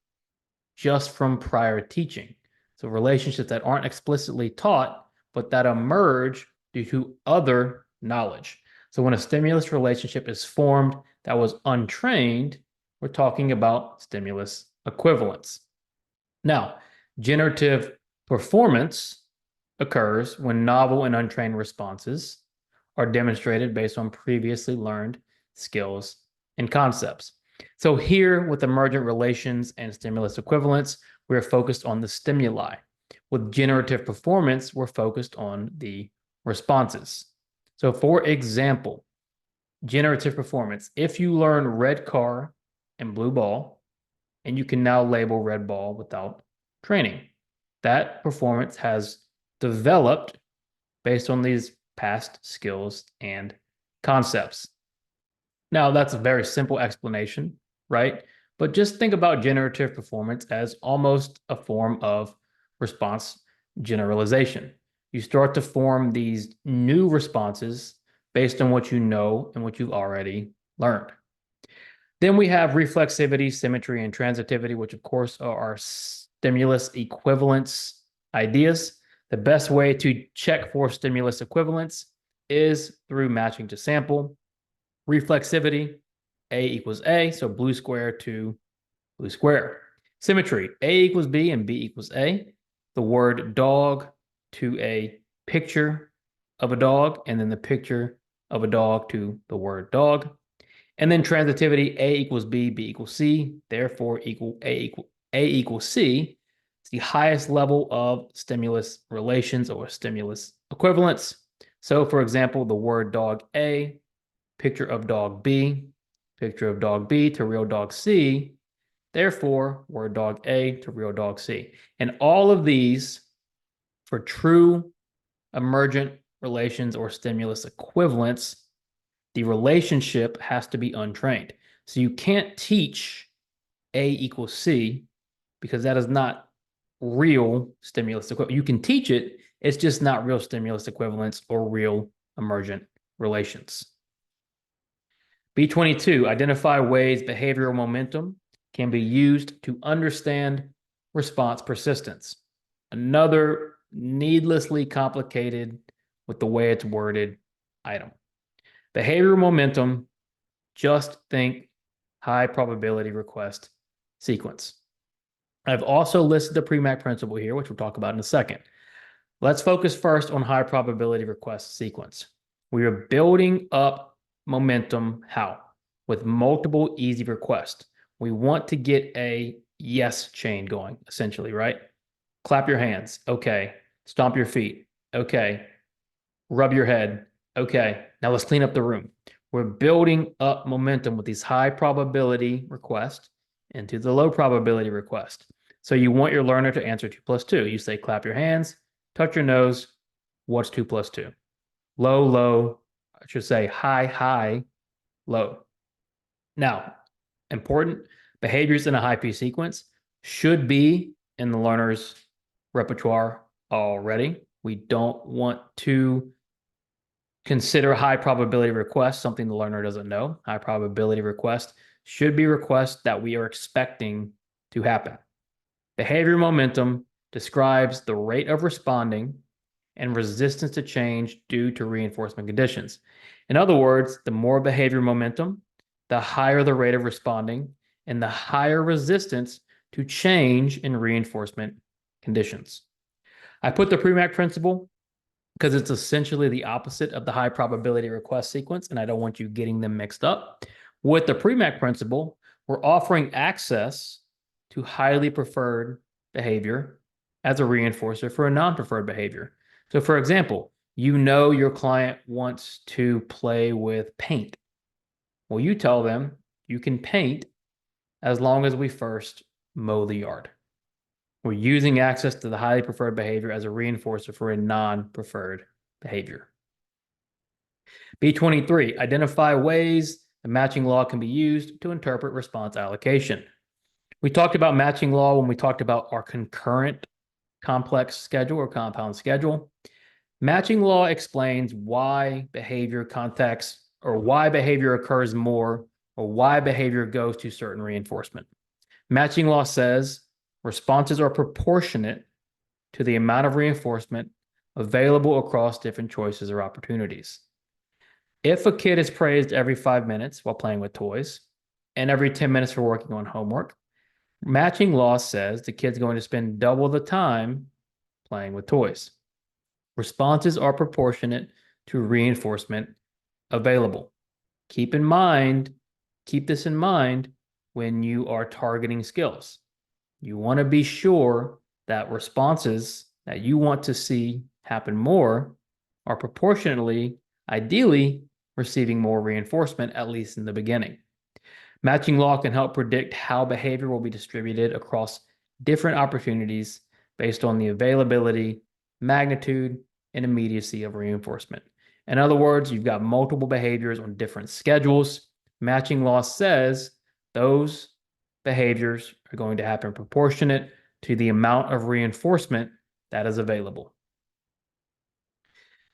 just from prior teaching. So relationships that aren't explicitly taught, but that emerge due to other knowledge. So when a stimulus relationship is formed that was untrained, we're talking about stimulus equivalence. Now, generative Performance occurs when novel and untrained responses are demonstrated based on previously learned skills and concepts. So here with emergent relations and stimulus equivalence, we're focused on the stimuli. With generative performance, we're focused on the responses. So for example, generative performance, if you learn red car and blue ball, and you can now label red ball without training, that performance has developed based on these past skills and concepts. Now, that's a very simple explanation, right? But just think about generative performance as almost a form of response generalization. You start to form these new responses based on what you know and what you've already learned. Then we have reflexivity, symmetry, and transitivity, which of course are our stimulus equivalence ideas. The best way to check for stimulus equivalence is through matching to sample. Reflexivity, A equals A, so blue square to blue square. Symmetry, A equals B and B equals A. The word dog to a picture of a dog, and then the picture of a dog to the word dog. And then transitivity, A equals B, B equals C, therefore A equals C. It's the highest level of stimulus relations or stimulus equivalence. So for example, the word dog A, picture of dog B, picture of dog B to real dog C, therefore word dog A to real dog C. And all of these, for true emergent relations or stimulus equivalence, the relationship has to be untrained. So you can't teach A equals C because that is not real stimulus equivalence. You can teach it, it's just not real stimulus equivalence or real emergent relations. B22, identify ways behavioral momentum can be used to understand response persistence. Another needlessly complicated with the way it's worded item. Behavioral momentum, just think high probability request sequence. I've also listed the pre-MAC principle here, which we'll talk about in a second. Let's focus first on high probability request sequence. We are building up momentum how? With multiple easy requests. We want to get a yes chain going, essentially, right? Clap your hands. Okay. Stomp your feet. Okay. Rub your head. Okay. Now let's clean up the room. We're building up momentum with these high probability requests into the low probability request. So you want your learner to answer 2 plus 2. You say, clap your hands, touch your nose. What's 2 plus 2? Low, low. I should say high, high, low. Now, important behaviors in a high P sequence should be in the learner's repertoire already. We don't want to consider high probability requests something the learner doesn't know. High probability request should be requests that we are expecting to happen. Behavior momentum describes the rate of responding and resistance to change due to reinforcement conditions. In other words, the more behavior momentum, the higher the rate of responding and the higher resistance to change in reinforcement conditions. I put the pre-MAC principle because it's essentially the opposite of the high probability request sequence, and I don't want you getting them mixed up. With the pre-MAC principle, we're offering access to highly preferred behavior as a reinforcer for a non-preferred behavior. So for example, you know your client wants to play with paint. Well, you tell them you can paint as long as we first mow the yard. We're using access to the highly preferred behavior as a reinforcer for a non-preferred behavior. B23, identify ways the matching law can be used to interpret response allocation. We talked about matching law when we talked about our concurrent complex schedule or compound schedule. Matching law explains why behavior contexts or why behavior occurs more or why behavior goes to certain reinforcement. Matching law says responses are proportionate to the amount of reinforcement available across different choices or opportunities. If a kid is praised every 5 minutes while playing with toys and every 10 minutes for working on homework, matching law says the kid's going to spend double the time playing with toys. Responses are proportionate to reinforcement available. Keep this in mind when you are targeting skills. You want to be sure that responses that you want to see happen more are proportionately, ideally, receiving more reinforcement, at least in the beginning. Matching law can help predict how behavior will be distributed across different opportunities based on the availability, magnitude, and immediacy of reinforcement. In other words, you've got multiple behaviors on different schedules. Matching law says those behaviors are going to happen proportionate to the amount of reinforcement that is available.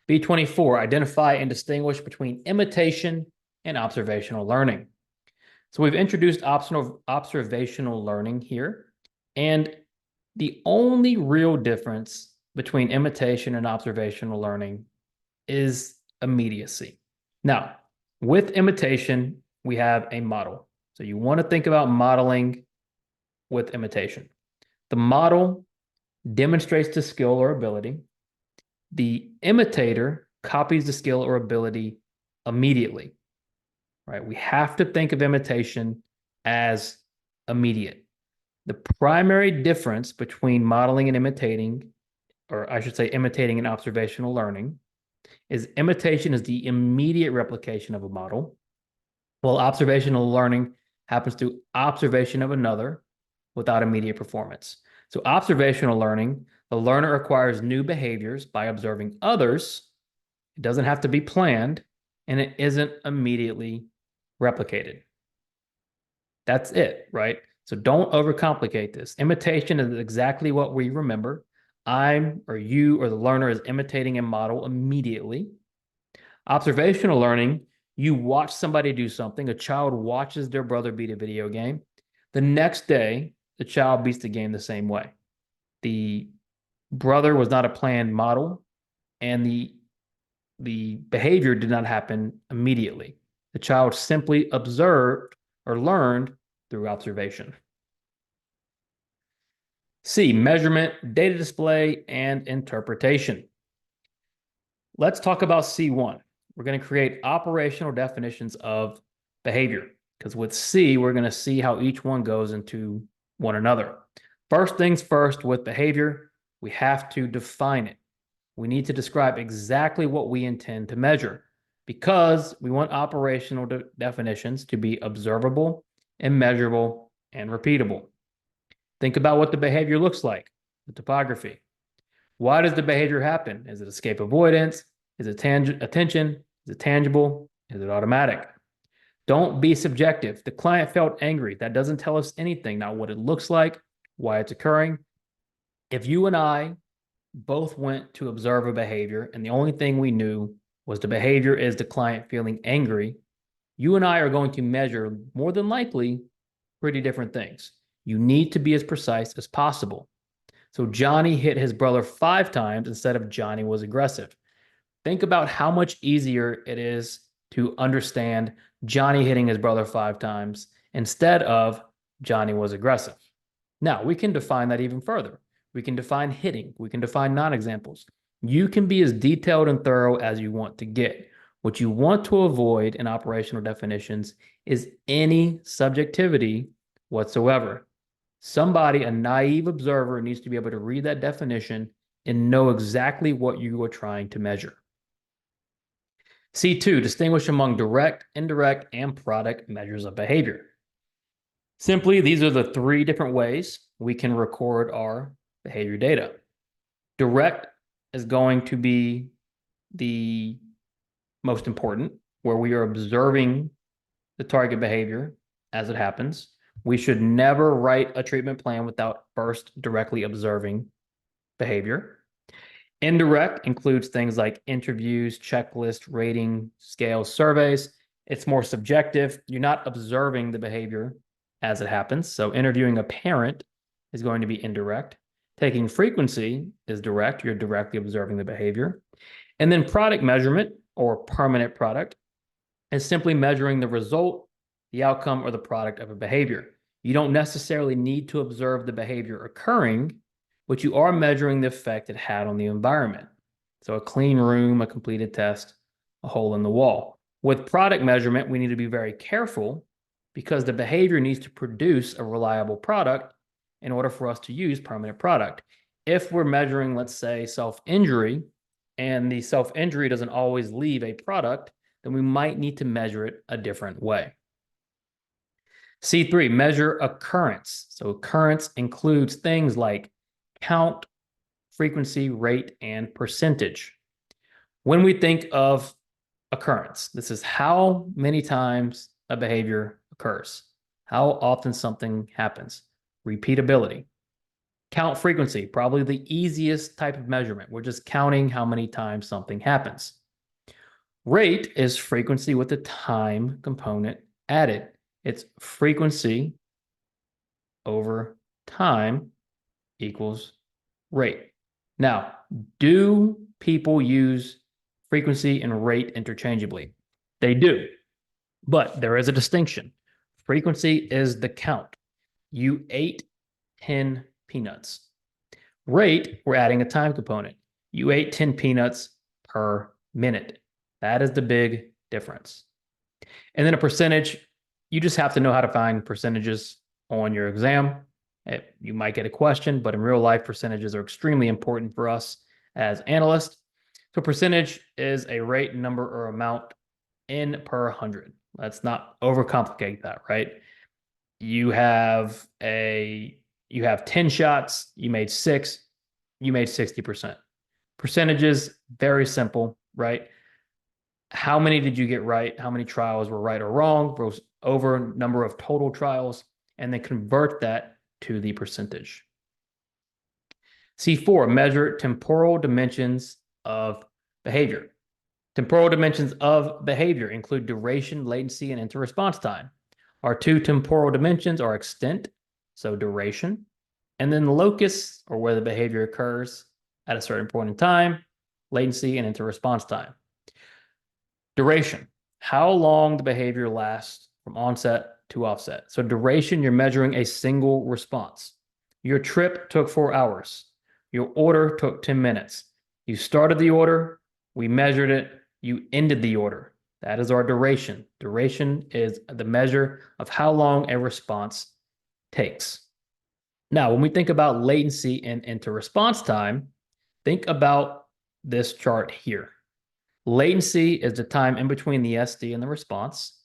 B24, identify and distinguish between imitation and observational learning. So we've introduced observational learning here, and the only real difference between imitation and observational learning is immediacy. Now, with imitation, we have a model. So you want to think about modeling with imitation. The model demonstrates the skill or ability. The imitator copies the skill or ability immediately, right? We have to think of imitation as immediate. The primary difference between modeling and imitating, or I should say imitating and observational learning, is imitation is the immediate replication of a model, while observational learning happens through observation of another without immediate performance. So observational learning, the learner acquires new behaviors by observing others. It doesn't have to be planned, and it isn't immediately replicated. That's it, right? So don't overcomplicate this. Imitation is exactly what we remember. I'm or you or the learner is imitating a model immediately. Observational learning, you watch somebody do something. A child watches their brother beat a video game. The next day, the child beats the game the same way. The brother was not a planned model, and the behavior did not happen immediately. The child simply observed or learned through observation. C, measurement, data display, and interpretation. Let's talk about C1. We're going to create operational definitions of behavior, because with C, we're going to see how each one goes into one another. First things first, with behavior, we have to define it. We need to describe exactly what we intend to measure, because we want operational definitions to be observable and measurable and repeatable. Think about what the behavior looks like, the topography. Why does the behavior happen? Is it escape avoidance? Is it attention? Is it tangible? Is it automatic? Don't be subjective. The client felt angry. That doesn't tell us anything, not what it looks like, why it's occurring. If you and I both went to observe a behavior and the only thing we knew was the behavior is the client feeling angry, you and I are going to measure, more than likely, pretty different things. You need to be as precise as possible. So Johnny hit his brother 5 times instead of Johnny was aggressive. Think about how much easier it is to understand Johnny hitting his brother 5 times instead of Johnny was aggressive. Now, we can define that even further. We can define hitting. We can define non-examples. You can be as detailed and thorough as you want to get. What you want to avoid in operational definitions is any subjectivity whatsoever. Somebody, a naive observer, needs to be able to read that definition and know exactly what you are trying to measure. C2, distinguish among direct, indirect, and product measures of behavior. Simply, these are the 3 different ways we can record our behavior data. Direct is going to be the most important, where we are observing the target behavior as it happens. We should never write a treatment plan without first directly observing behavior. Indirect includes things like interviews, checklists, rating, scales, surveys. It's more subjective. You're not observing the behavior as it happens. So interviewing a parent is going to be indirect. Taking frequency is direct. You're directly observing the behavior. And then product measurement, or permanent product, is simply measuring the result, the outcome, or the product of a behavior. You don't necessarily need to observe the behavior occurring. but you are measuring the effect it had on the environment. So a clean room, a completed test, a hole in the wall. With product measurement, we need to be very careful because the behavior needs to produce a reliable product in order for us to use permanent product. If we're measuring, let's say, self-injury, and the self-injury doesn't always leave a product, then we might need to measure it a different way. C3, measure occurrence. So occurrence includes things like count, frequency, rate, and percentage. When we think of occurrence, this is how many times a behavior occurs, how often something happens, repeatability. Count frequency, probably the easiest type of measurement. We're just counting how many times something happens. Rate is frequency with the time component added. It's frequency over time equals rate. Now, do people use frequency and rate interchangeably? They do, but there is a distinction. Frequency is the count. You ate 10 peanuts. Rate, we're adding a time component. You ate 10 peanuts per minute. That is the big difference. And then a percentage, you just have to know how to find percentages on your exam. You might get a question, but in real life, percentages are extremely important for us as analysts. So percentage is a rate, number, or amount in per 100. Let's not overcomplicate that, right? You have 10 shots, you made 6, you made 60%. Percentages, very simple, right? How many did you get right? How many trials were right or wrong over number of total trials, and then convert that to the percentage. C4, measure temporal dimensions of behavior. Temporal dimensions of behavior include duration, latency, and interresponse time. Our two temporal dimensions are extent, so duration, and then locus, or where the behavior occurs at a certain point in time, latency, and interresponse time. Duration, how long the behavior lasts from onset to offset. So duration, you're measuring a single response. Your trip took 4 hours. Your order took 10 minutes. You started the order, we measured it, you ended the order. That is our duration. Duration is the measure of how long a response takes. Now, when we think about latency and interresponse time, think about this chart here. Latency is the time in between the SD and the response.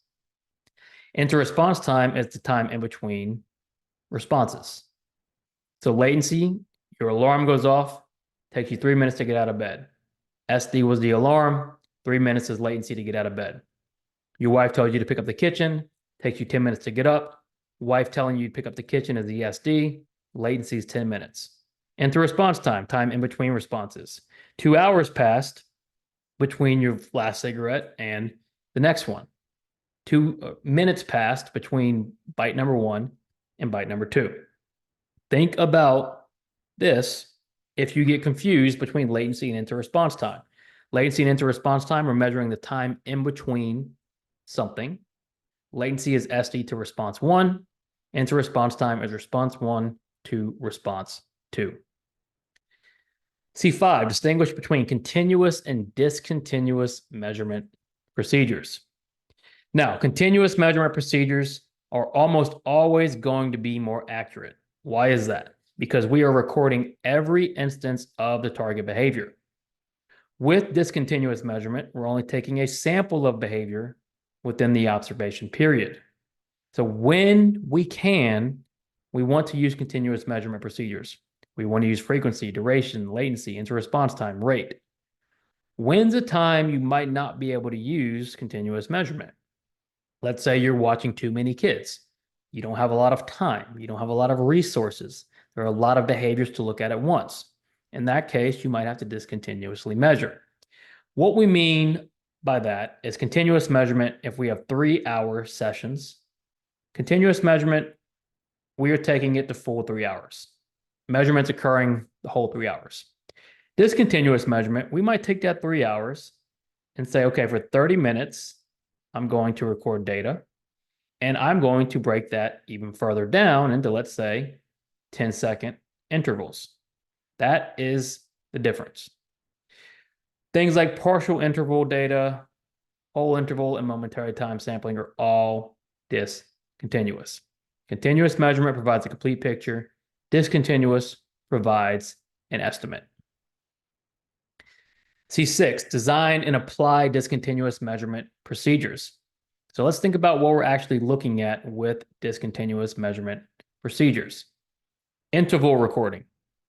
Interresponse time is the time in between responses. So latency, your alarm goes off, takes you 3 minutes to get out of bed. SD was the alarm, 3 minutes is latency to get out of bed. Your wife told you to pick up the kitchen, takes you 10 minutes to get up. Wife telling you to pick up the kitchen is the SD, latency is 10 minutes. Interresponse time, time in between responses. 2 hours passed between your last cigarette and the next one. 2 minutes passed between bite number 1 and bite number 2. Think about this if you get confused between latency and interresponse time. Latency and interresponse time are measuring the time in between something. Latency is SD to response 1. Interresponse time is response 1 to response 2. C5, distinguish between continuous and discontinuous measurement procedures. Now, continuous measurement procedures are almost always going to be more accurate. Why is that? Because we are recording every instance of the target behavior. With discontinuous measurement, we're only taking a sample of behavior within the observation period. So when we can, we want to use continuous measurement procedures. We want to use frequency, duration, latency, interresponse time, rate. When's a time you might not be able to use continuous measurement? Let's say you're watching too many kids. You don't have a lot of time. You don't have a lot of resources. There are a lot of behaviors to look at once. In that case, you might have to discontinuously measure. What we mean by that is continuous measurement if we have 3-hour sessions. Continuous measurement, we are taking it to full 3 hours. Measurements occurring the whole 3 hours. Discontinuous measurement, we might take that 3 hours and say, okay, for 30 minutes, I'm going to record data, and I'm going to break that even further down into, let's say, 10-second intervals. That is the difference. Things like partial interval data, whole interval, and momentary time sampling are all discontinuous. Continuous measurement provides a complete picture. Discontinuous provides an estimate. C6, design and apply discontinuous measurement procedures. So let's think about what we're actually looking at with discontinuous measurement procedures. Interval recording.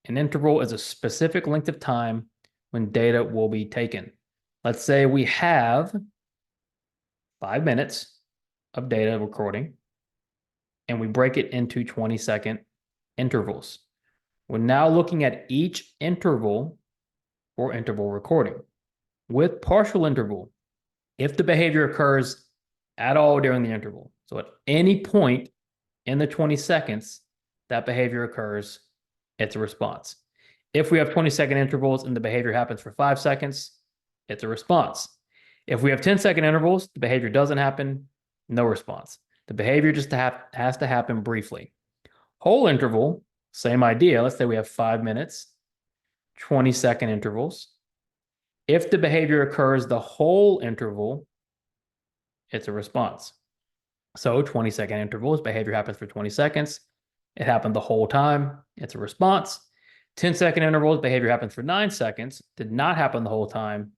An interval is a specific length of time when data will be taken. Let's say we have 5 minutes of data recording, and we break it into 20-second intervals. We're now looking at each interval for interval recording. With partial interval, if the behavior occurs at all during the interval, so at any point in the 20 seconds that behavior occurs, it's a response. If we have 20-second intervals and the behavior happens for 5 seconds, it's a response. If we have 10-second intervals, the behavior doesn't happen, no response. The behavior just has to happen briefly. Whole interval, same idea. Let's say we have 5 minutes, 20-second intervals. If the behavior occurs the whole interval, it's a response. So 20-second intervals, behavior happens for 20 seconds. It happened the whole time, it's a response. 10-second intervals, behavior happens for 9 seconds, did not happen the whole time,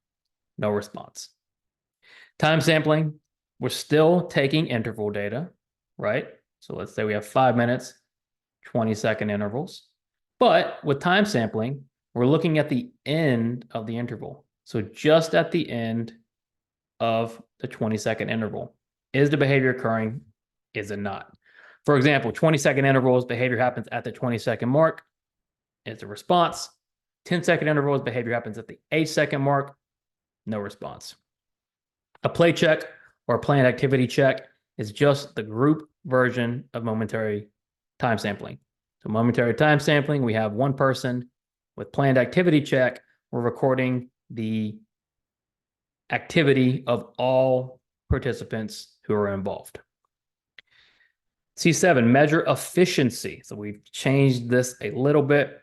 no response. Time sampling, we're still taking interval data, right? So let's say we have 5 minutes, 20-second intervals. But with time sampling, we're looking at the end of the interval. So just at the end of the 20-second interval. Is the behavior occurring? Is it not? For example, 20-second intervals, behavior happens at the 20-second mark. It's a response. 10-second intervals, behavior happens at the 8-second mark. No response. A play check or a planned activity check is just the group version of momentary time sampling. So momentary time sampling, we have one person. With planned activity check, we're recording the activity of all participants who are involved. C7, measure efficiency. So we've changed this a little bit.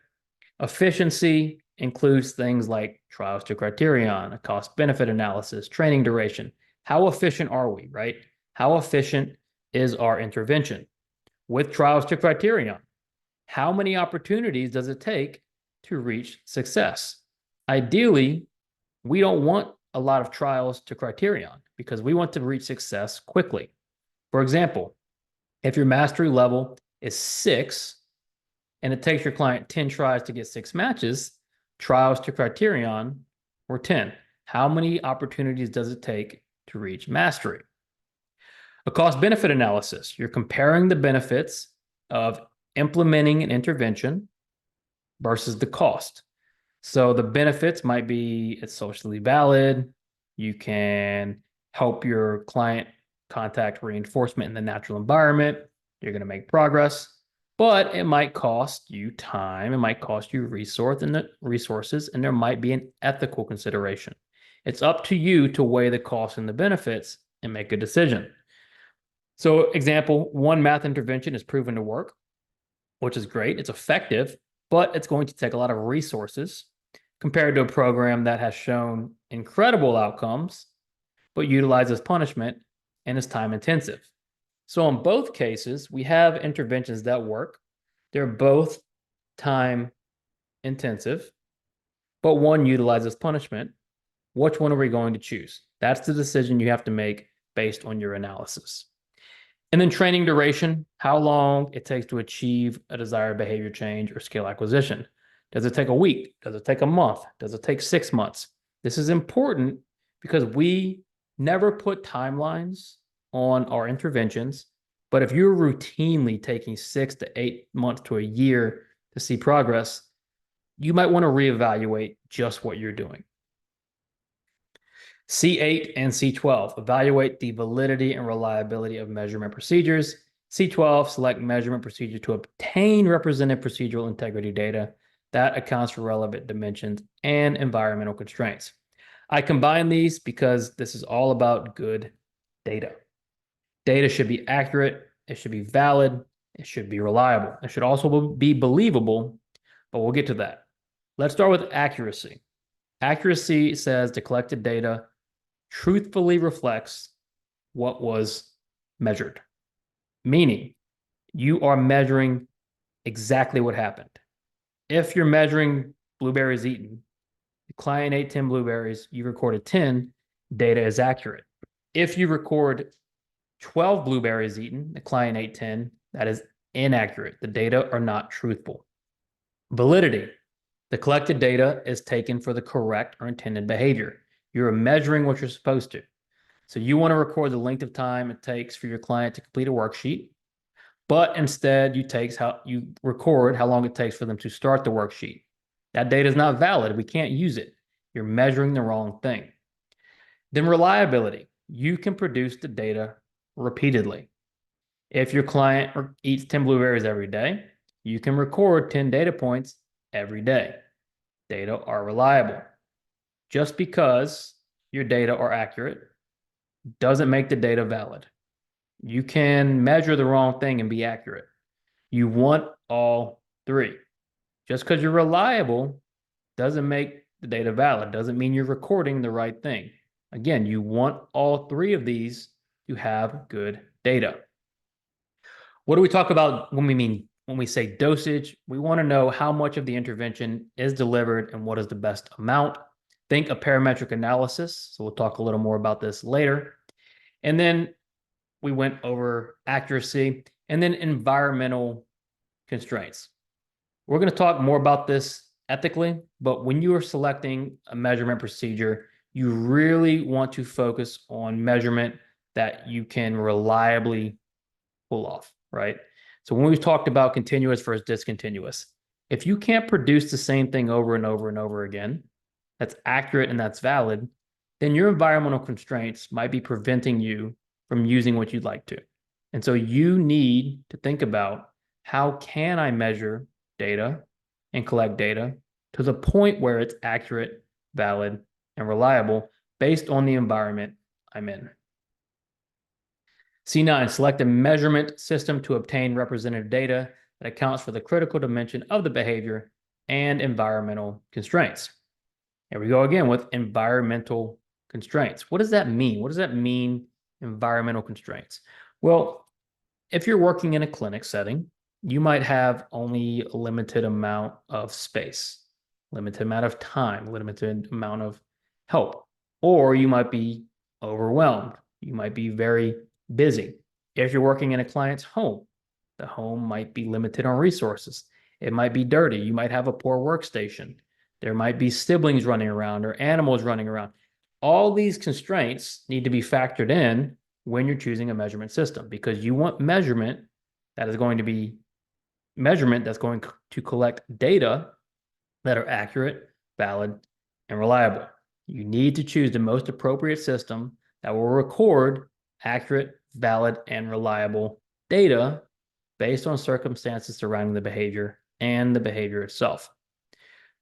Efficiency includes things like trials to criterion, a cost-benefit analysis, training duration. How efficient are we, right? How efficient is our intervention? With trials to criterion, how many opportunities does it take to reach success? Ideally, we don't want a lot of trials to criterion because we want to reach success quickly. For example, if your mastery level is 6 and it takes your client 10 tries to get 6 matches, trials to criterion were 10. How many opportunities does it take to reach mastery? A cost-benefit analysis. You're comparing the benefits of implementing an intervention versus the cost. So the benefits might be it's socially valid. You can help your client contact reinforcement in the natural environment. You're going to make progress, but it might cost you time. It might cost you resources, and there might be an ethical consideration. It's up to you to weigh the costs and the benefits and make a decision. So example, one math intervention is proven to work, which is great. It's effective, but it's going to take a lot of resources compared to a program that has shown incredible outcomes, but utilizes punishment and is time intensive. So in both cases, we have interventions that work. They're both time intensive, but one utilizes punishment. Which one are we going to choose? That's the decision you have to make based on your analysis. And then training duration, how long it takes to achieve a desired behavior change or skill acquisition. Does it take a week? Does it take a month? Does it take 6 months? This is important because we never put timelines on our interventions. But if you're routinely taking 6 to 8 months to a year to see progress, you might want to reevaluate just what you're doing. C8 and C12, evaluate the validity and reliability of measurement procedures. C12, select measurement procedure to obtain represented procedural integrity data that accounts for relevant dimensions and environmental constraints. I combine these because this is all about good data. Data should be accurate, it should be valid, it should be reliable. It should also be believable, but we'll get to that. Let's start with accuracy. Accuracy says the collected data truthfully reflects what was measured, meaning you are measuring exactly what happened. If you're measuring blueberries eaten, the client ate 10 blueberries, you recorded 10, data is accurate. If you record 12 blueberries eaten, the client ate 10, that is inaccurate. The data are not truthful. Validity. The collected data is taken for the correct or intended behavior. You're measuring what you're supposed to. So you want to record the length of time it takes for your client to complete a worksheet, but instead you record how long it takes for them to start the worksheet. That data is not valid. We can't use it. You're measuring the wrong thing. Then reliability. You can produce the data repeatedly. If your client eats 10 blueberries every day, you can record 10 data points every day. Data are reliable. Just because your data are accurate doesn't make the data valid. You can measure the wrong thing and be accurate. You want all three. Just because you're reliable doesn't make the data valid, doesn't mean you're recording the right thing. Again, you want all three of these to have good data. What do we talk about when we say dosage? We want to know how much of the intervention is delivered and what is the best amount. Think a parametric analysis. So we'll talk a little more about this later. And then we went over accuracy and then environmental constraints. We're going to talk more about this ethically, but when you are selecting a measurement procedure, you really want to focus on measurement that you can reliably pull off, right? So when we've talked about continuous versus discontinuous, if you can't produce the same thing over and over and over again, that's accurate and that's valid, then your environmental constraints might be preventing you from using what you'd like to. And so you need to think about, how can I measure data and collect data to the point where it's accurate, valid, and reliable based on the environment I'm in. C9, select a measurement system to obtain representative data that accounts for the critical dimension of the behavior and environmental constraints. Here we go again with environmental constraints. What does that mean? What does that mean, environmental constraints? Well, if you're working in a clinic setting, you might have only a limited amount of space, limited amount of time, limited amount of help, or you might be overwhelmed. You might be very busy. If you're working in a client's home, the home might be limited on resources. It might be dirty. You might have a poor workstation. There might be siblings running around or animals running around. All these constraints need to be factored in when you're choosing a measurement system, because you want measurement that's going to collect data that are accurate, valid, and reliable. You need to choose the most appropriate system that will record accurate, valid, and reliable data based on circumstances surrounding the behavior and the behavior itself.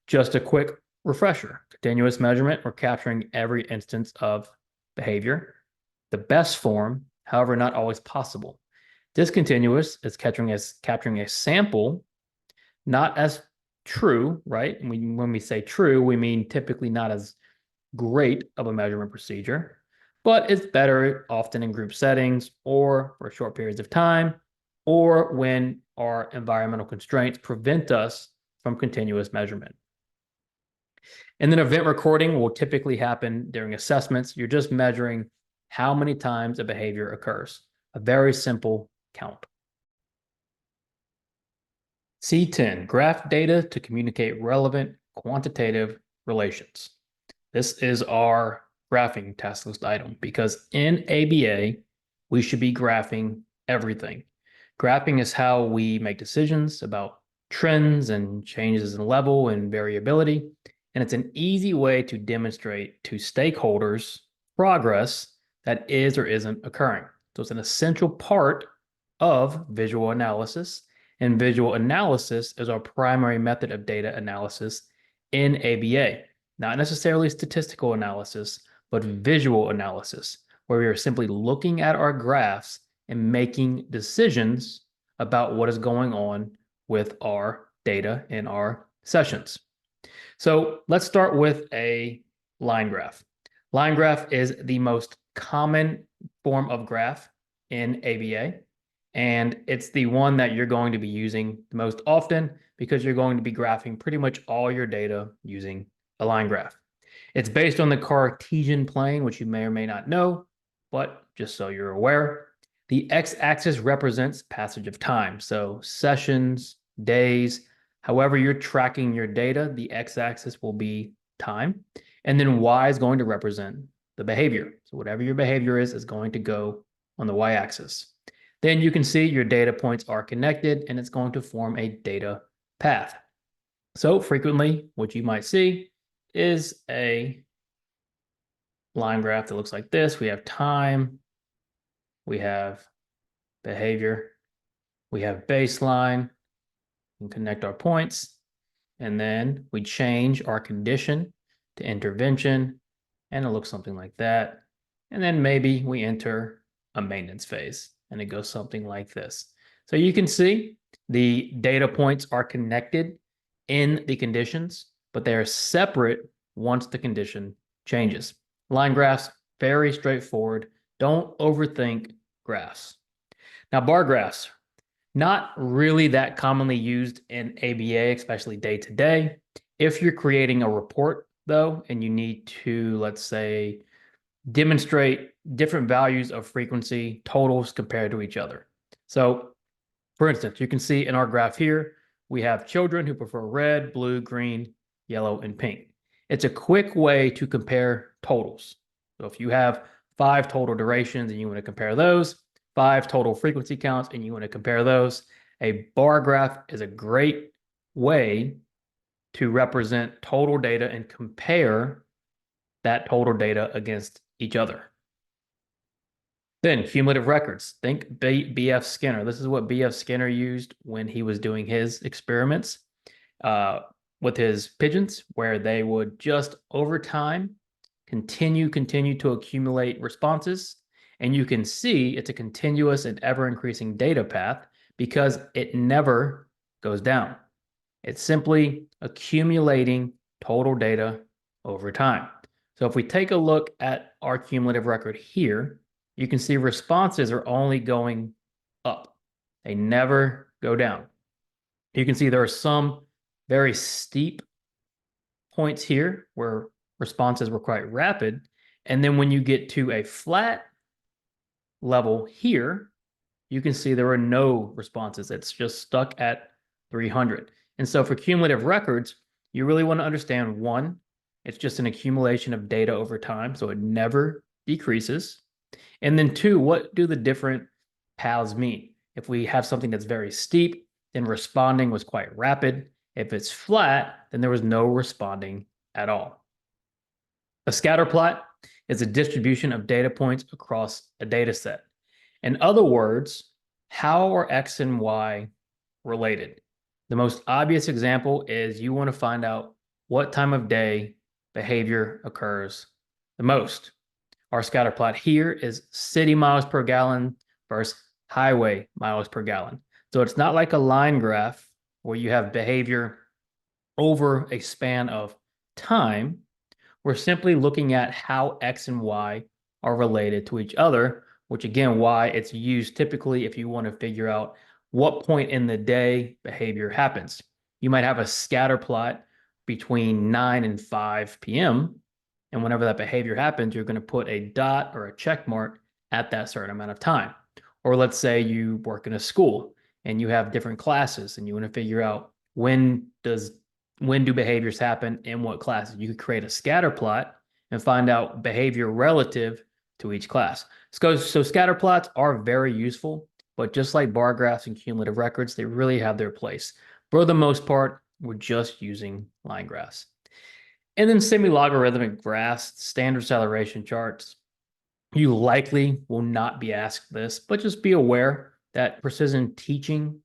Just a quick refresher. Continuous measurement, we're capturing every instance of behavior. The best form, however, not always possible. Discontinuous is capturing a sample, not as true, right? When we say true, we mean typically not as great of a measurement procedure, but it's better often in group settings or for short periods of time, or when our environmental constraints prevent us from continuous measurement. And then event recording will typically happen during assessments. You're just measuring how many times a behavior occurs. A very simple count. C10, graph data to communicate relevant quantitative relations. This is our graphing task list item, because in ABA, we should be graphing everything. Graphing is how we make decisions about trends and changes in level and variability. And it's an easy way to demonstrate to stakeholders progress that is or isn't occurring. So it's an essential part of visual analysis. And visual analysis is our primary method of data analysis in ABA. Not necessarily statistical analysis, but visual analysis, where we are simply looking at our graphs and making decisions about what is going on with our data in our sessions. So let's start with a line graph. Line graph is the most common form of graph in ABA, and it's the one that you're going to be using the most often because you're going to be graphing pretty much all your data using a line graph. It's based on the Cartesian plane, which you may or may not know, but just so you're aware, the x-axis represents passage of time. So sessions, days, however you're tracking your data, the x-axis will be time. And then y is going to represent the behavior. So whatever your behavior is going to go on the y-axis. Then you can see your data points are connected and it's going to form a data path. So frequently, what you might see is a line graph that looks like this. We have time, we have behavior, we have baseline, and connect our points, and then we change our condition to intervention, and it looks something like that. And then maybe we enter a maintenance phase, and it goes something like this. So you can see the data points are connected in the conditions, but they are separate once the condition changes. Line graphs, very straightforward. Don't overthink graphs. Now, bar graphs, not really that commonly used in ABA, especially day to day. If you're creating a report, though, and you need to, let's say, demonstrate different values of frequency totals compared to each other. So, for instance, you can see in our graph here, we have children who prefer red, blue, green, yellow, and pink. It's a quick way to compare totals. So if you have 5 total durations and you want to compare those, 5 total frequency counts and you want to compare those, a bar graph is a great way to represent total data and compare that total data against each other. Then cumulative records. Think B.F. Skinner. This is what B.F. Skinner used when he was doing his experiments with his pigeons, where they would just over time continue to accumulate responses. And you can see it's a continuous and ever increasing data path because it never goes down. It's simply accumulating total data over time. So if we take a look at our cumulative record here, you can see responses are only going up. They never go down. You can see there are some very steep points here where responses were quite rapid. And then when you get to a flat level here, you can see there are no responses. It's just stuck at 300. And so for cumulative records, you really want to understand, one, it's just an accumulation of data over time, so it never decreases. And then two, what do the different paths mean? If we have something that's very steep, then responding was quite rapid. If it's flat, then there was no responding at all. A scatter plot is a distribution of data points across a data set. In other words, how are X and Y related? The most obvious example is you want to find out what time of day behavior occurs the most. Our scatter plot here is city miles per gallon versus highway miles per gallon. So it's not like a line graph where you have behavior over a span of time. We're simply looking at how X and Y are related to each other, which again, why it's used typically if you want to figure out what point in the day behavior happens. You might have a scatter plot between 9 and 5 p.m. And whenever that behavior happens, you're going to put a dot or a check mark at that certain amount of time. Or let's say you work in a school and you have different classes and you want to figure out when do behaviors happen in what classes. You could create a scatter plot and find out behavior relative to each class. So scatter plots are very useful, but just like bar graphs and cumulative records, they really have their place. For the most part, we're just using line graphs. And then semi-logarithmic graphs, standard acceleration charts. You likely will not be asked this, but just be aware that precision teaching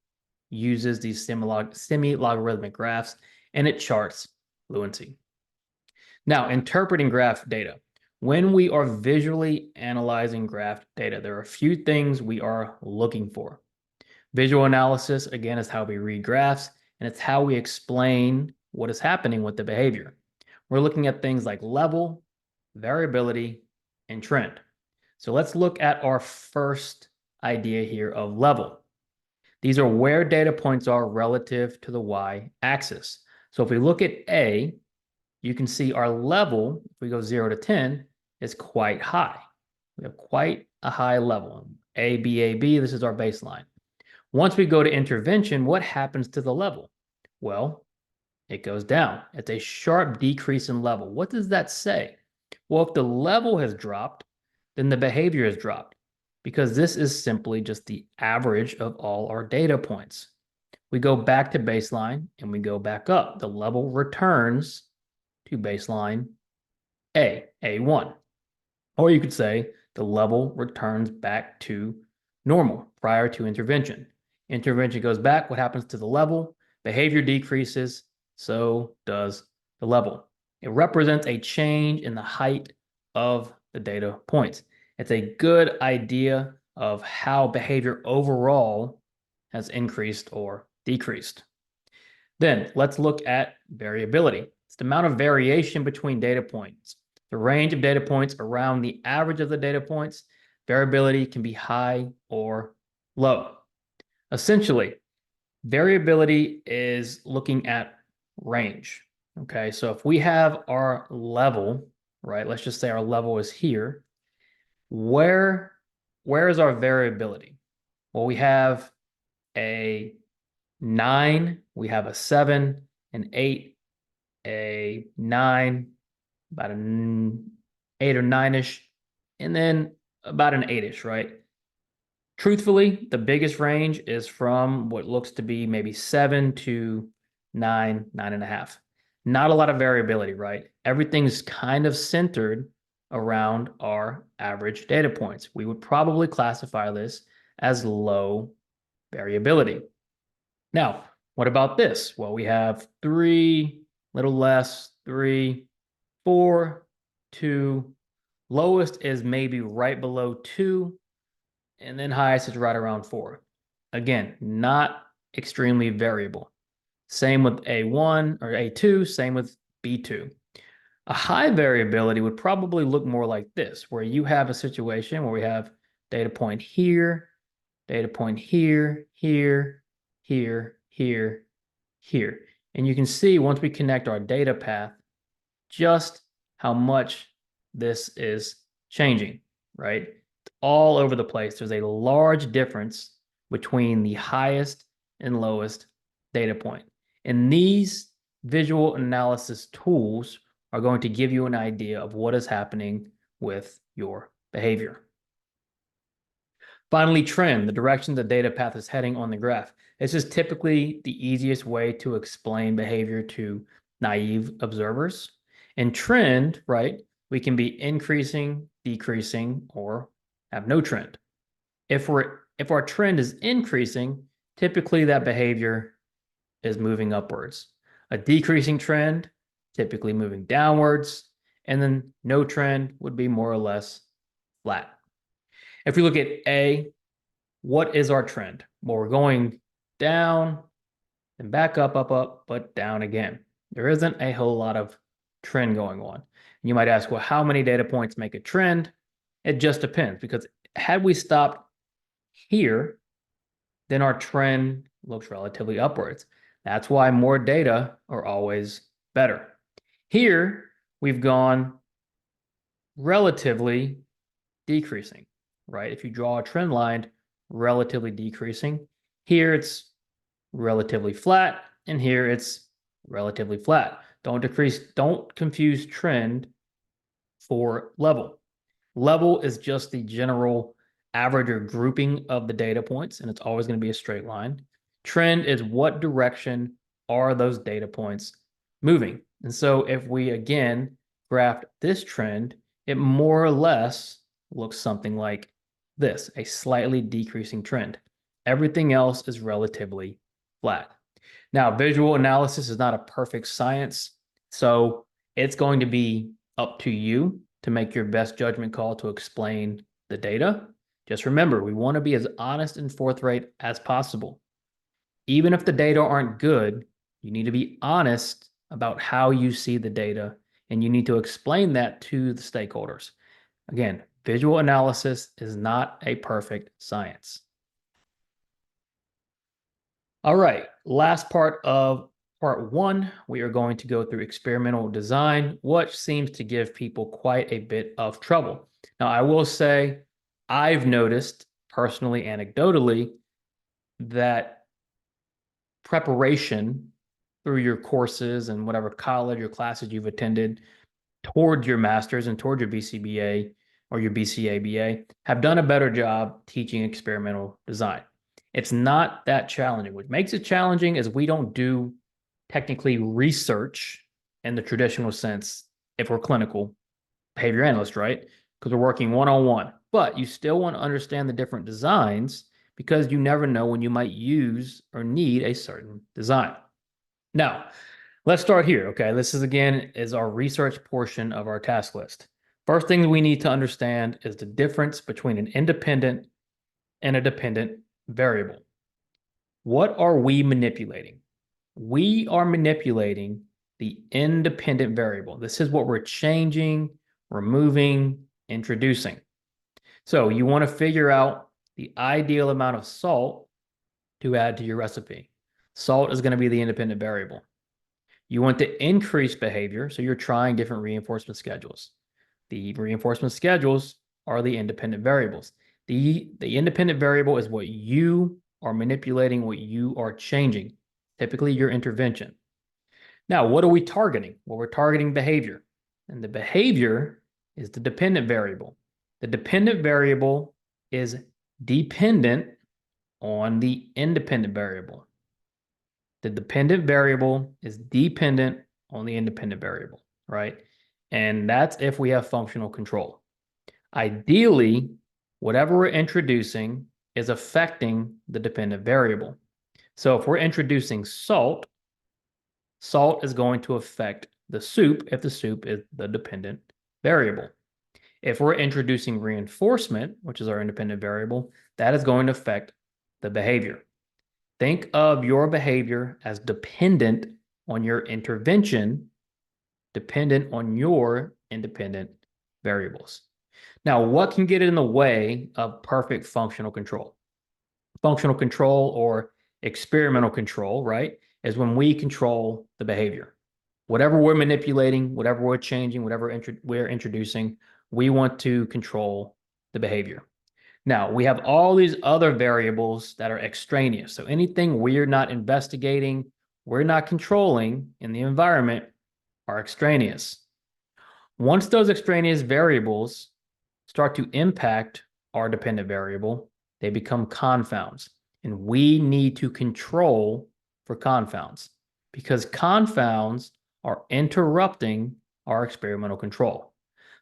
uses these semi-logarithmic graphs and it charts fluency. Now, interpreting graph data. When we are visually analyzing graph data, there are a few things we are looking for. Visual analysis, again, is how we read graphs, and it's how we explain what is happening with the behavior. We're looking at things like level, variability, and trend. So let's look at our first idea here of level. These are where data points are relative to the y-axis. So if we look at A, you can see our level, if we go 0 to 10, is quite high. We have quite a high level. A, B, A, B, this is our baseline. Once we go to intervention, what happens to the level? Well, it goes down. It's a sharp decrease in level. What does that say? Well, if the level has dropped, then the behavior has dropped, because this is simply just the average of all our data points. We go back to baseline and we go back up. The level returns to baseline A1. Or you could say the level returns back to normal prior to intervention. Intervention goes back. What happens to the level? Behavior decreases, so does the level. It represents a change in the height of the data points. It's a good idea of how behavior overall has increased or decreased. Then let's look at variability. It's the amount of variation between data points. The range of data points around the average of the data points. Variability can be high or low. Essentially, variability is looking at range. Okay, so if we have our level, right, let's just say our level is here. Where is our variability? Well, we have a 9, we have a 7, an 8, a 9, about an 8 or 9-ish, and then about an 8-ish, right? Truthfully, the biggest range is from what looks to be maybe 7 to 9, 9.5. Not a lot of variability, right? Everything's kind of centered around our average data points. We would probably classify this as low variability. Now, what about this? Well, we have 3, little less, 3, 4, 2. Lowest is maybe right below 2, and then highest is right around 4. Again, not extremely variable. Same with A1 or A2, same with B2. A high variability would probably look more like this, where you have a situation where we have data point here, data point here, here, here, here, here. And you can see once we connect our data path, just how much this is changing, right? All over the place. There's a large difference between the highest and lowest data point. And these visual analysis tools are going to give you an idea of what is happening with your behavior. Finally, trend, the direction the data path is heading on the graph. This is typically the easiest way to explain behavior to naive observers. And trend, right, we can be increasing, decreasing, or have no trend. If our trend is increasing, typically that behavior is moving upwards. A decreasing trend, typically moving downwards, and then no trend would be more or less flat. If we look at A, what is our trend? Well, we're going down and back up, but down again. There isn't a whole lot of trend going on. You might ask, well, how many data points make a trend? It just depends, because had we stopped here, then our trend looks relatively upwards. That's why more data are always better. Here, we've gone relatively decreasing, right? If you draw a trend line, relatively decreasing. Here, it's relatively flat, and here it's relatively flat. Don't confuse trend for level. Level is just the general average or grouping of the data points, and it's always going to be a straight line. Trend is what direction are those data points moving. And so if we, again, graphed this trend, it more or less looks something like this, a slightly decreasing trend. Everything else is relatively flat. Now, visual analysis is not a perfect science, so it's going to be up to you to make your best judgment call to explain the data. Just remember, we want to be as honest and forthright as possible. Even if the data aren't good, you need to be honest about how you see the data, and you need to explain that to the stakeholders. Again, visual analysis is not a perfect science. All right, last part of part one, we are going to go through experimental design, which seems to give people quite a bit of trouble. Now, I will say I've noticed personally, anecdotally, that preparation through your courses and whatever college or classes you've attended toward your master's and toward your BCBA or your BCABA have done a better job teaching experimental design. It's not that challenging. What makes it challenging is we don't do technically research in the traditional sense if we're clinical behavior analysts, right? Because we're working one-on-one. But you still want to understand the different designs because you never know when you might use or need a certain design. Now, let's start here, okay? This is, again, is our research portion of our task list. First thing we need to understand is the difference between an independent and a dependent variable. What are we manipulating? We are manipulating the independent variable. This is what we're changing, removing, introducing. So you want to figure out the ideal amount of salt to add to your recipe. Salt is going to be the independent variable. You want to increase behavior, so you're trying different reinforcement schedules. The reinforcement schedules are the independent variables. The independent variable is what you are manipulating, what you are changing, typically your intervention. Now, what are we targeting? Well, we're targeting behavior, and the behavior is the dependent variable. The dependent variable is dependent on the independent variable. The dependent variable is dependent on the independent variable, right? And that's if we have functional control. Ideally, whatever we're introducing is affecting the dependent variable. So if we're introducing salt, salt is going to affect the soup if the soup is the dependent variable. If we're introducing reinforcement, which is our independent variable, that is going to affect the behavior. Think of your behavior as dependent on your intervention, dependent on your independent variables. Now, what can get in the way of perfect functional control? Functional control or experimental control, right, is when we control the behavior. Whatever we're manipulating, whatever we're changing, whatever we're introducing, we want to control the behavior. Now, we have all these other variables that are extraneous. So anything we're not investigating, we're not controlling in the environment are extraneous. Once those extraneous variables start to impact our dependent variable, they become confounds. And we need to control for confounds because confounds are interrupting our experimental control.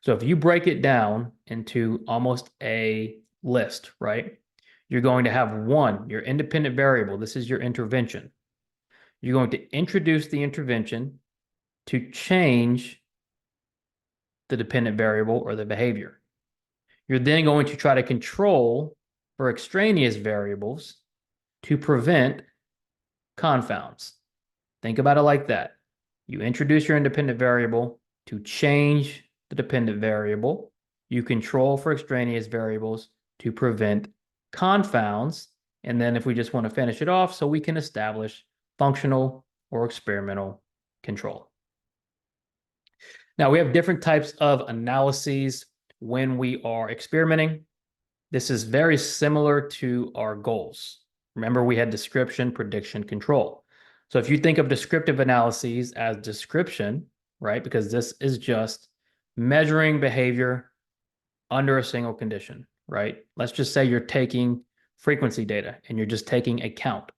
So if you break it down into almost a list, right? You're going to have one, your independent variable. This is your intervention. You're going to introduce the intervention to change the dependent variable or the behavior. You're then going to try to control for extraneous variables to prevent confounds. Think about it like that. You introduce your independent variable to change the dependent variable. You control for extraneous variables to prevent confounds. And then if we just want to finish it off, so we can establish functional or experimental control. Now, we have different types of analyses when we are experimenting. This is very similar to our goals. Remember, we had description, prediction, control. So if you think of descriptive analyses as description, right, because this is just measuring behavior under a single condition, right? Let's just say you're taking frequency data and you're just taking a count.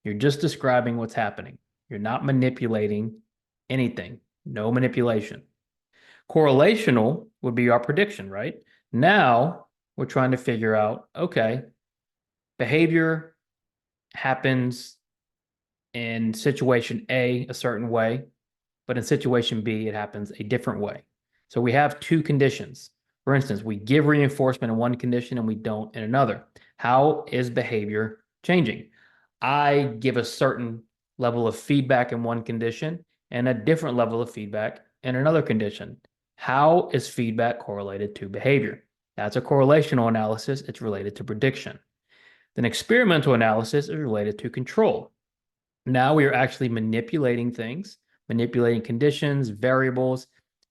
You're just describing what's happening. You're not manipulating anything, no manipulation. Correlational would be our prediction, right? Now we're trying to figure out, okay, behavior happens in situation A a certain way, but in situation B, it happens a different way. So we have two conditions. For instance, we give reinforcement in one condition and we don't in another. How is behavior changing? I give a certain level of feedback in one condition, and a different level of feedback in another condition. How is feedback correlated to behavior? That's a correlational analysis. It's related to prediction. Then experimental analysis is related to control. Now we are actually manipulating things, manipulating conditions, variables,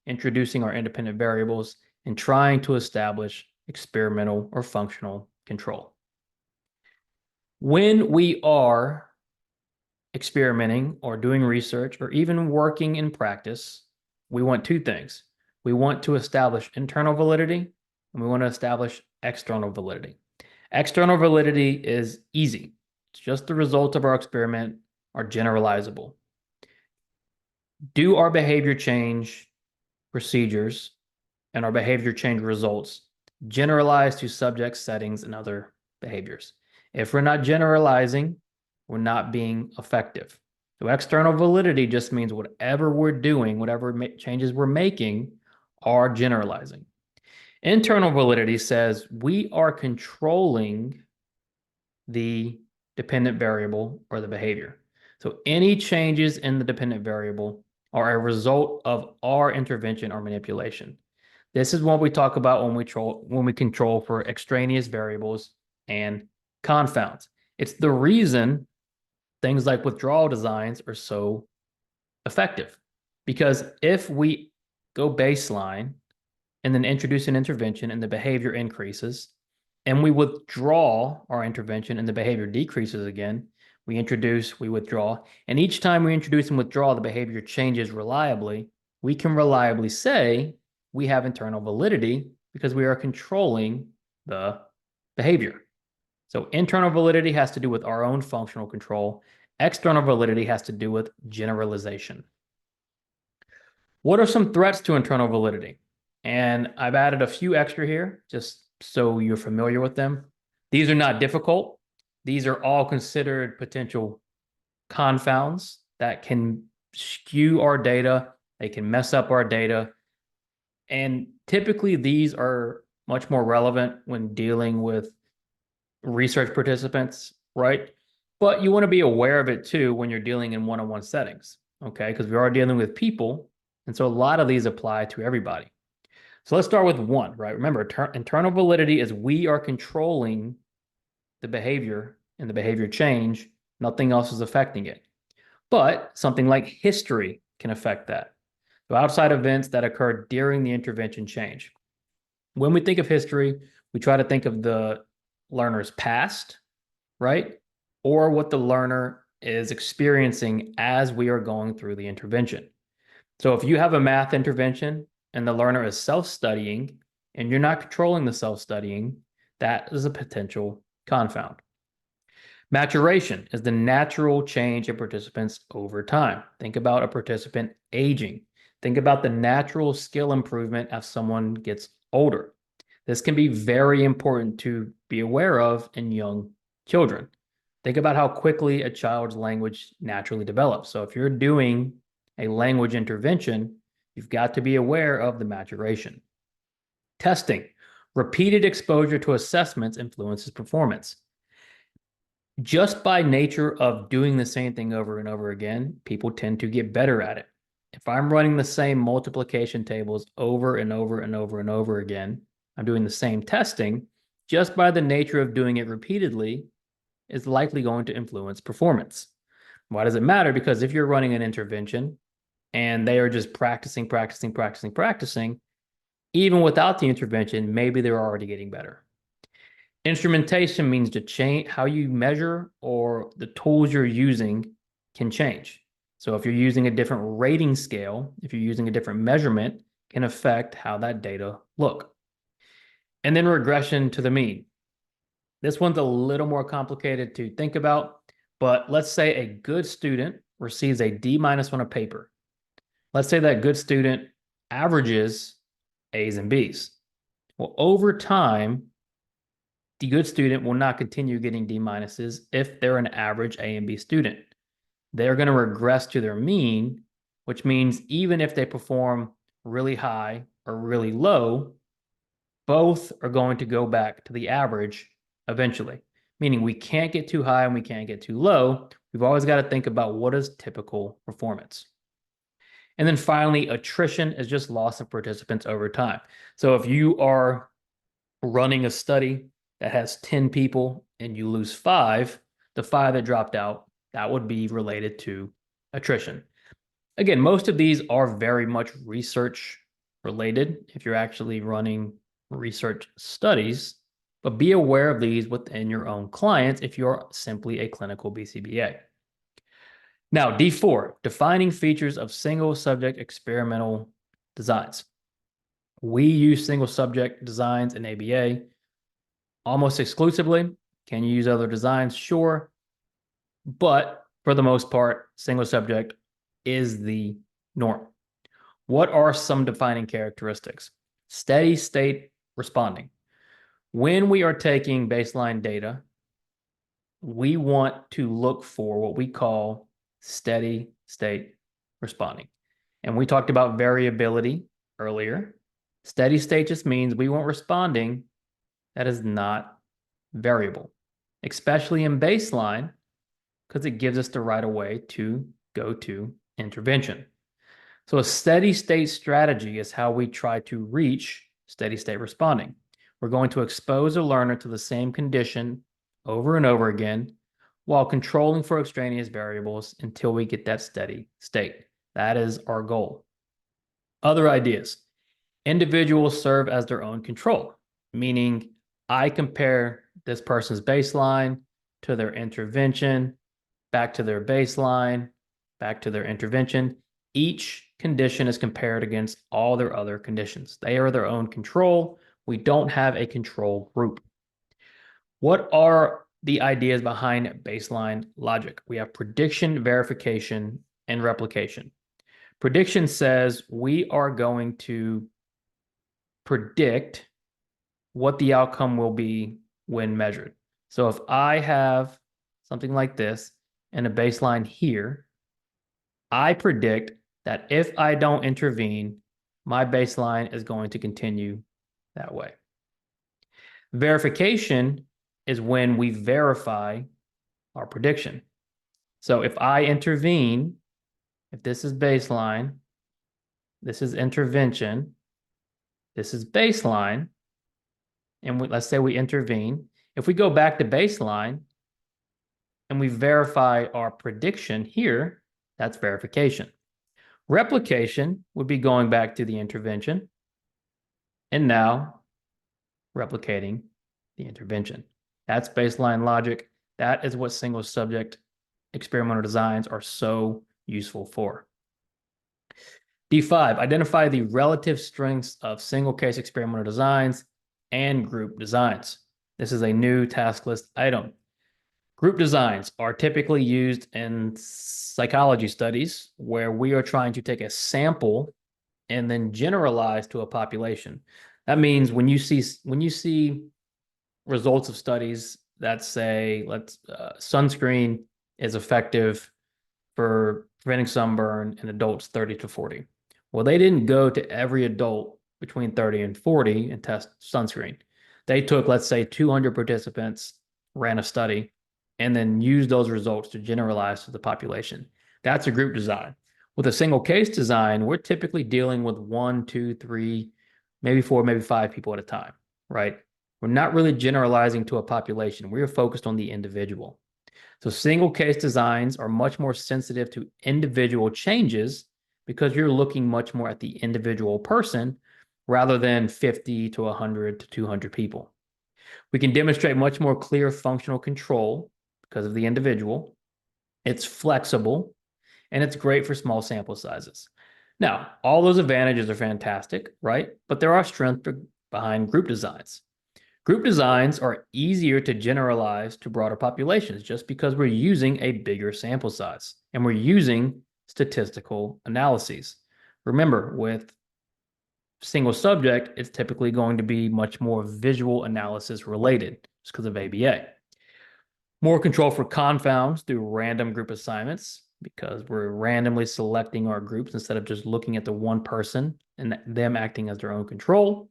introducing our independent variables, and trying to establish experimental or functional control. When we are experimenting or doing research or even working in practice, we want two things. We want to establish internal validity and we want to establish external validity. External validity is easy. It's just the results of our experiment are generalizable. Do our behavior change procedures and our behavior change results generalize to subject settings and other behaviors? If we're not generalizing, we're not being effective. So external validity just means whatever we're doing, whatever changes we're making are generalizing. Internal validity says we are controlling the dependent variable or the behavior. So any changes in the dependent variable are a result of our intervention or manipulation. This is what we talk about when we control for extraneous variables and confounds. It's the reason things like withdrawal designs are so effective. Because if we go baseline and then introduce an intervention and the behavior increases, and we withdraw our intervention and the behavior decreases again, we introduce, we withdraw, and each time we introduce and withdraw, the behavior changes reliably, we can reliably say we have internal validity because we are controlling the behavior. So internal validity has to do with our own functional control. External validity has to do with generalization. What are some threats to internal validity? And I've added a few extra here just so you're familiar with them. These are not difficult. These are all considered potential confounds that can skew our data. They can mess up our data. And typically these are much more relevant when dealing with research participants, right? But you want to be aware of it too when you're dealing in one-on-one settings, okay? Because we are dealing with people, and so a lot of these apply to everybody. So let's start with one, right? Remember, internal validity is we are controlling the behavior and the behavior change. Nothing else is affecting it. But something like history can affect that. So outside events that occur during the intervention change. When we think of history, we try to think of the learner's past, right? Or what the learner is experiencing as we are going through the intervention. So if you have a math intervention and the learner is self-studying and you're not controlling the self-studying, that is a potential confound. Maturation is the natural change in participants over time. Think about a participant aging. Think about the natural skill improvement as someone gets older. This can be very important to be aware of in young children. Think about how quickly a child's language naturally develops. So if you're doing a language intervention, you've got to be aware of the maturation. Testing. Repeated exposure to assessments influences performance. Just by nature of doing the same thing over and over again, people tend to get better at it. If I'm running the same multiplication tables over and over and over and over again, I'm doing the same testing, just by the nature of doing it repeatedly is likely going to influence performance. Why does it matter? Because if you're running an intervention and they are just practicing, even without the intervention, maybe they're already getting better. Instrumentation means to change how you measure or the tools you're using can change. So if you're using a different rating scale, if you're using a different measurement, can affect how that data look. And then regression to the mean. This one's a little more complicated to think about, but let's say a good student receives a D- on a paper. Let's say that good student averages A's and B's. Well, over time, the good student will not continue getting D- if they're an average A and B student. They're going to regress to their mean, which means even if they perform really high or really low, both are going to go back to the average eventually, meaning we can't get too high and we can't get too low. We've always got to think about what is typical performance. And then finally, attrition is just loss of participants over time. So if you are running a study that has 10 people and you lose five, the five that dropped out, that would be related to attrition. Again, most of these are very much research related if you're actually running research studies, but be aware of these within your own clients if you're simply a clinical BCBA. Now, D4, defining features of single subject experimental designs. We use single subject designs in ABA almost exclusively. Can you use other designs? Sure. But for the most part, single subject is the norm. What are some defining characteristics? Steady state responding. When we are taking baseline data, we want to look for what we call steady state responding. And we talked about variability earlier. Steady state just means we want responding that is not variable, especially in baseline, because it gives us the right of way to go to intervention. So a steady state strategy is how we try to reach steady state responding. We're going to expose a learner to the same condition over and over again while controlling for extraneous variables until we get that steady state. That is our goal. Other ideas. Individuals serve as their own control, meaning I compare this person's baseline to their intervention, back to their baseline, back to their intervention. Each condition is compared against all their other conditions. They are their own control. We don't have a control group. What are the ideas behind baseline logic? We have prediction, verification, and replication. Prediction says we are going to predict what the outcome will be when measured. So if I have something like this and a baseline here, I predict that if I don't intervene, my baseline is going to continue that way. Verification is when we verify our prediction. So if I intervene, if this is baseline, this is intervention, this is baseline, and let's say we intervene. If we go back to baseline and we verify our prediction here, that's verification. Replication would be going back to the intervention and now replicating the intervention. That's baseline logic. That is what single subject experimental designs are so useful for. D5, identify the relative strengths of single case experimental designs and group designs. This is a new task list item. Group designs are typically used in psychology studies where we are trying to take a sample and then generalize to a population. That means when you see results of studies that say sunscreen is effective for preventing sunburn in adults 30 to 40. Well, they didn't go to every adult between 30 and 40 and test sunscreen. They took, let's say, 200 participants, ran a study, and then used those results to generalize to the population. That's a group design. With a single case design, we're typically dealing with 1, 2, 3, maybe 4, maybe 5 people at a time, right? We're not really generalizing to a population. We are focused on the individual. So single case designs are much more sensitive to individual changes because you're looking much more at the individual person rather than 50 to 100 to 200 people. We can demonstrate much more clear functional control because of the individual. It's flexible, and it's great for small sample sizes. Now, all those advantages are fantastic, right? But there are strengths behind group designs. Group designs are easier to generalize to broader populations just because we're using a bigger sample size and we're using statistical analyses. Remember, with single subject, it's typically going to be much more visual analysis related just because of ABA. More control for confounds through random group assignments because we're randomly selecting our groups instead of just looking at the one person and them acting as their own control.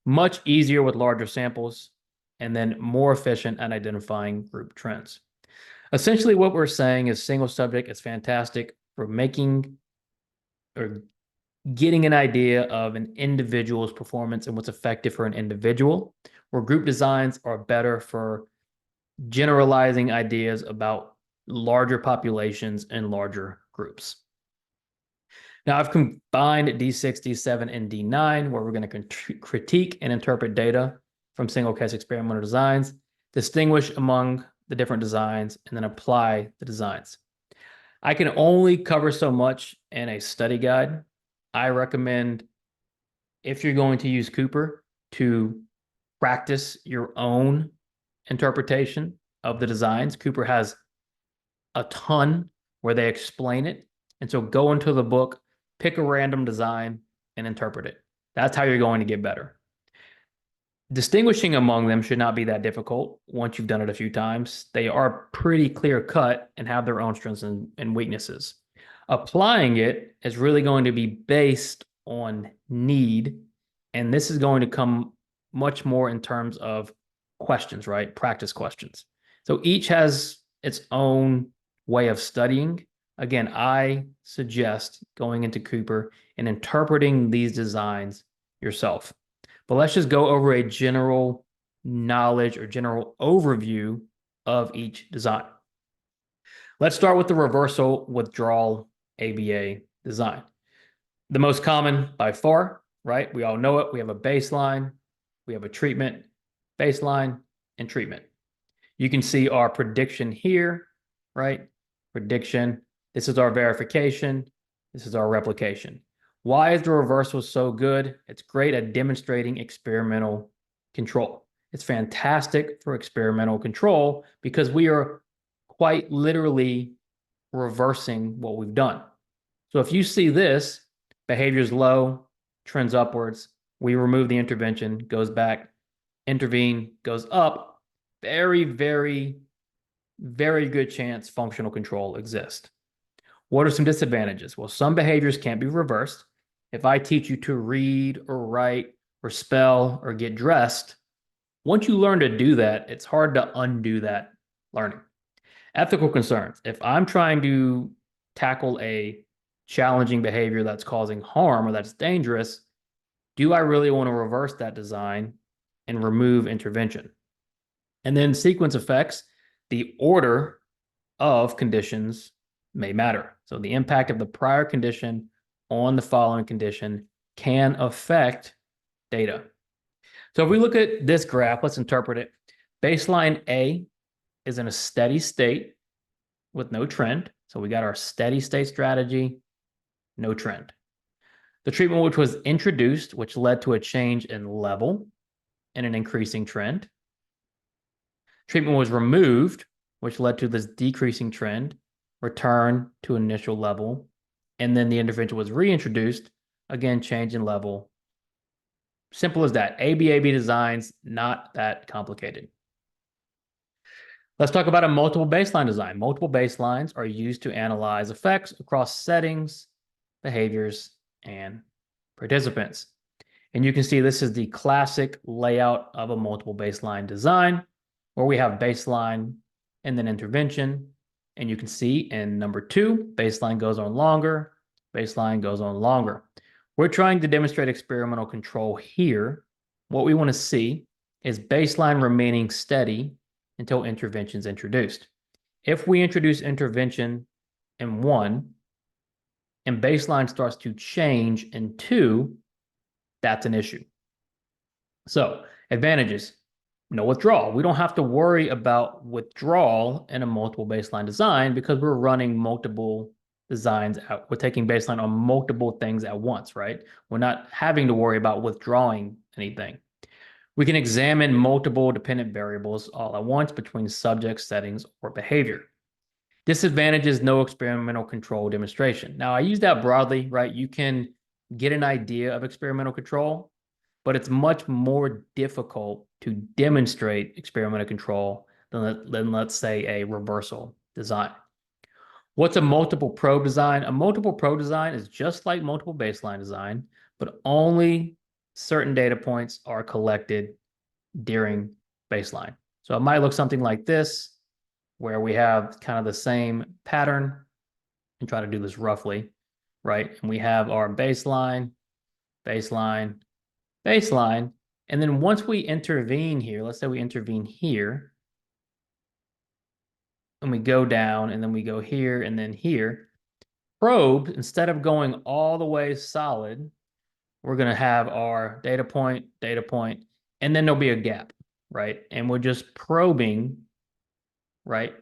Much easier with larger samples, and then more efficient at identifying group trends. Essentially, what we're saying is single subject is fantastic for making or getting an idea of an individual's performance and what's effective for an individual, where group designs are better for generalizing ideas about larger populations and larger groups. Now, I've combined D6, D7, and D9, where we're going to critique and interpret data from single case experimental designs, distinguish among the different designs, and then apply the designs. I can only cover so much in a study guide. I recommend, if you're going to use Cooper, to practice your own interpretation of the designs. Cooper has a ton where they explain it. And so go into the book, pick a random design, and interpret it. That's how you're going to get better. Distinguishing among them should not be that difficult once you've done it a few times. They are pretty clear cut and have their own strengths and weaknesses. Applying it is really going to be based on need. And this is going to come much more in terms of questions, right? Practice questions. So each has its own way of studying. Again, I suggest going into Cooper and interpreting these designs yourself. But let's just go over a general knowledge or general overview of each design. Let's start with the reversal withdrawal ABA design. The most common by far, right? We all know it. We have a baseline, we have a treatment, baseline, and treatment. You can see our prediction here, right? Prediction. This is our verification. This is our replication. Why is the reversal so good? It's great at demonstrating experimental control. It's fantastic for experimental control because we are quite literally reversing what we've done. So if you see this, behavior is low, trends upwards, we remove the intervention, goes back, intervene, goes up, very, very, very good chance functional control exists. What are some disadvantages? Well, some behaviors can't be reversed. If I teach you to read or write or spell or get dressed, once you learn to do that, it's hard to undo that learning. Ethical concerns. If I'm trying to tackle a challenging behavior that's causing harm or that's dangerous, do I really want to reverse that design and remove intervention? And then sequence effects, the order of conditions may matter. So the impact of the prior condition on the following condition can affect data. So if we look at this graph, let's interpret it. Baseline A is in a steady state with no trend. So we got our steady state strategy, no trend. The treatment which was introduced, which led to a change in level and an increasing trend. Treatment was removed, which led to this decreasing trend, return to initial level, and then the intervention was reintroduced, again, change in level. Simple as that. ABAB designs, not that complicated. Let's talk about a multiple baseline design. Multiple baselines are used to analyze effects across settings, behaviors, and participants. And you can see this is the classic layout of a multiple baseline design, where we have baseline and then intervention. And you can see in number 2, baseline goes on longer, baseline goes on longer. We're trying to demonstrate experimental control here. What we want to see is baseline remaining steady until intervention is introduced. If we introduce intervention in 1 and baseline starts to change in 2, that's an issue. So advantages. No withdrawal. We don't have to worry about withdrawal in a multiple baseline design because we're running multiple designs out. We're taking baseline on multiple things at once, right? We're not having to worry about withdrawing anything. We can examine multiple dependent variables all at once between subjects, settings, or behavior. Disadvantage is no experimental control demonstration. Now, I use that broadly, right? You can get an idea of experimental control, but it's much more difficult to demonstrate experimental control than let's say, a reversal design. What's a multiple probe design? A multiple probe design is just like multiple baseline design, but only certain data points are collected during baseline. So it might look something like this, where we have kind of the same pattern, and try to do this roughly, right? And we have our baseline, baseline, baseline. And then once we intervene here, let's say we intervene here, and we go down, and then we go here, and then here, probe, instead of going all the way solid, we're going to have our data point, and then there'll be a gap, right? And we're just probing, right?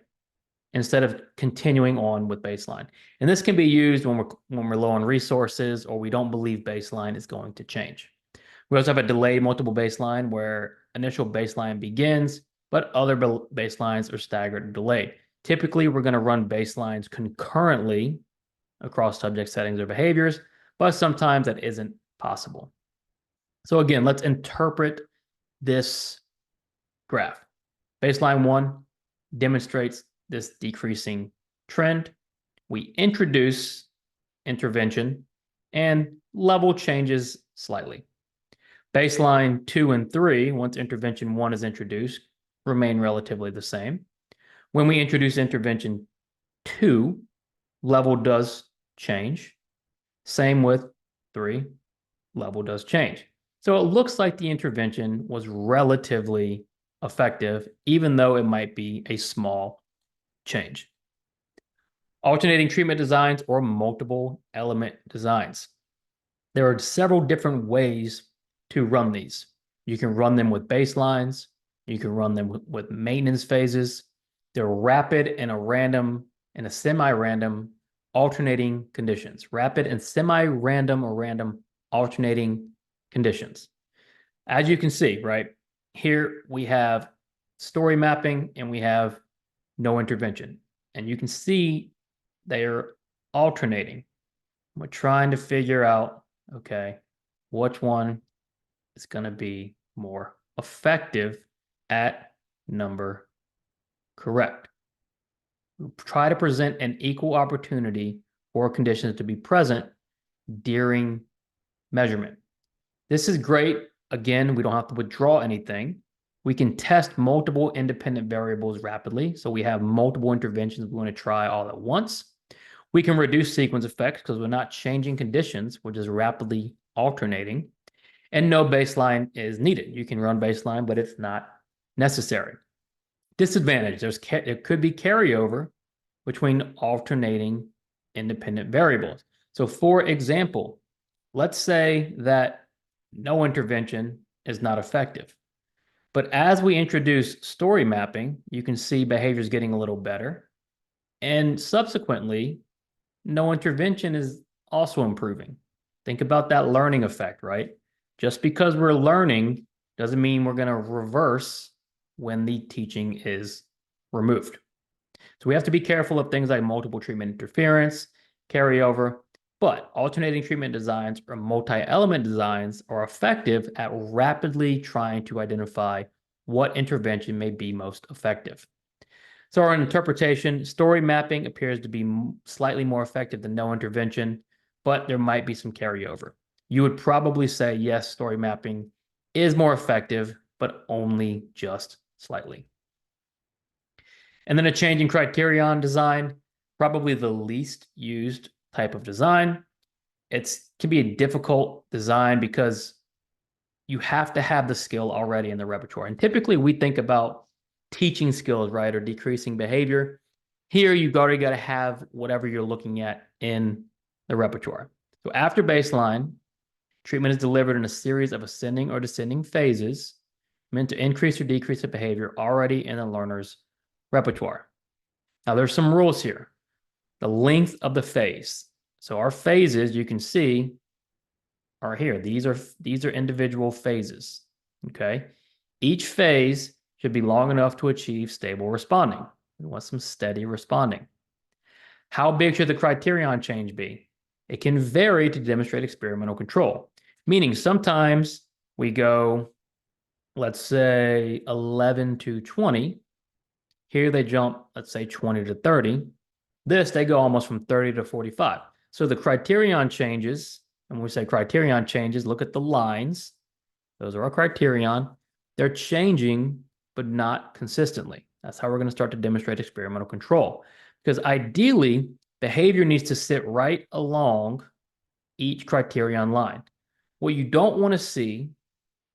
Instead of continuing on with baseline. And this can be used when we're low on resources or we don't believe baseline is going to change. We also have a delayed multiple baseline where initial baseline begins, but other baselines are staggered and delayed. Typically, we're going to run baselines concurrently across subject settings or behaviors, but sometimes that isn't possible. So again, let's interpret this graph. Baseline 1 demonstrates this decreasing trend. We introduce intervention and level changes slightly. Baseline 2 and 3, once intervention 1 is introduced, remain relatively the same. When we introduce intervention 2, level does change. Same with 3, level does change. So it looks like the intervention was relatively effective, even though it might be a small change. Alternating treatment designs or multiple element designs. There are several different ways to run these. You can run them with baselines. You can run them with maintenance phases. They're rapid and a random and a semi-random alternating conditions. Rapid and semi-random or random alternating conditions. As you can see, right, here we have story mapping and we have no intervention. And you can see they're alternating. We're trying to figure out, okay, which one is going to be more effective at number correct. We try to present an equal opportunity for conditions to be present during measurement. This is great. Again, we don't have to withdraw anything. We can test multiple independent variables rapidly. So we have multiple interventions we want to try all at once. We can reduce sequence effects because we're not changing conditions. We're just rapidly alternating. And no baseline is needed. You can run baseline, but it's not necessary. Disadvantage, there could be carryover between alternating independent variables. So for example, let's say that no intervention is not effective. But as we introduce story mapping, you can see behaviors getting a little better. And subsequently, no intervention is also improving. Think about that learning effect, right? Just because we're learning doesn't mean we're going to reverse when the teaching is removed. So we have to be careful of things like multiple treatment interference, carryover, but alternating treatment designs or multi-element designs are effective at rapidly trying to identify what intervention may be most effective. So our interpretation, story mapping appears to be slightly more effective than no intervention, but there might be some carryover. You would probably say, yes, story mapping is more effective, but only just slightly. And then a change in criterion design, probably the least used type of design. It can be a difficult design because you have to have the skill already in the repertoire. And typically we think about teaching skills, right, or decreasing behavior. Here, you've already got to have whatever you're looking at in the repertoire. So after baseline, treatment is delivered in a series of ascending or descending phases meant to increase or decrease the behavior already in the learner's repertoire. Now, there's some rules here. The length of the phase. So our phases, you can see, are here. These are individual phases, okay? Each phase should be long enough to achieve stable responding. We want some steady responding. How big should the criterion change be? It can vary to demonstrate experimental control, meaning sometimes we go, let's say 11 to 20. Here they jump, let's say 20 to 30. This, they go almost from 30 to 45. So the criterion changes, and when we say criterion changes, look at the lines. Those are our criterion. They're changing, but not consistently. That's how we're going to start to demonstrate experimental control. Because ideally, behavior needs to sit right along each criterion line. What you don't want to see,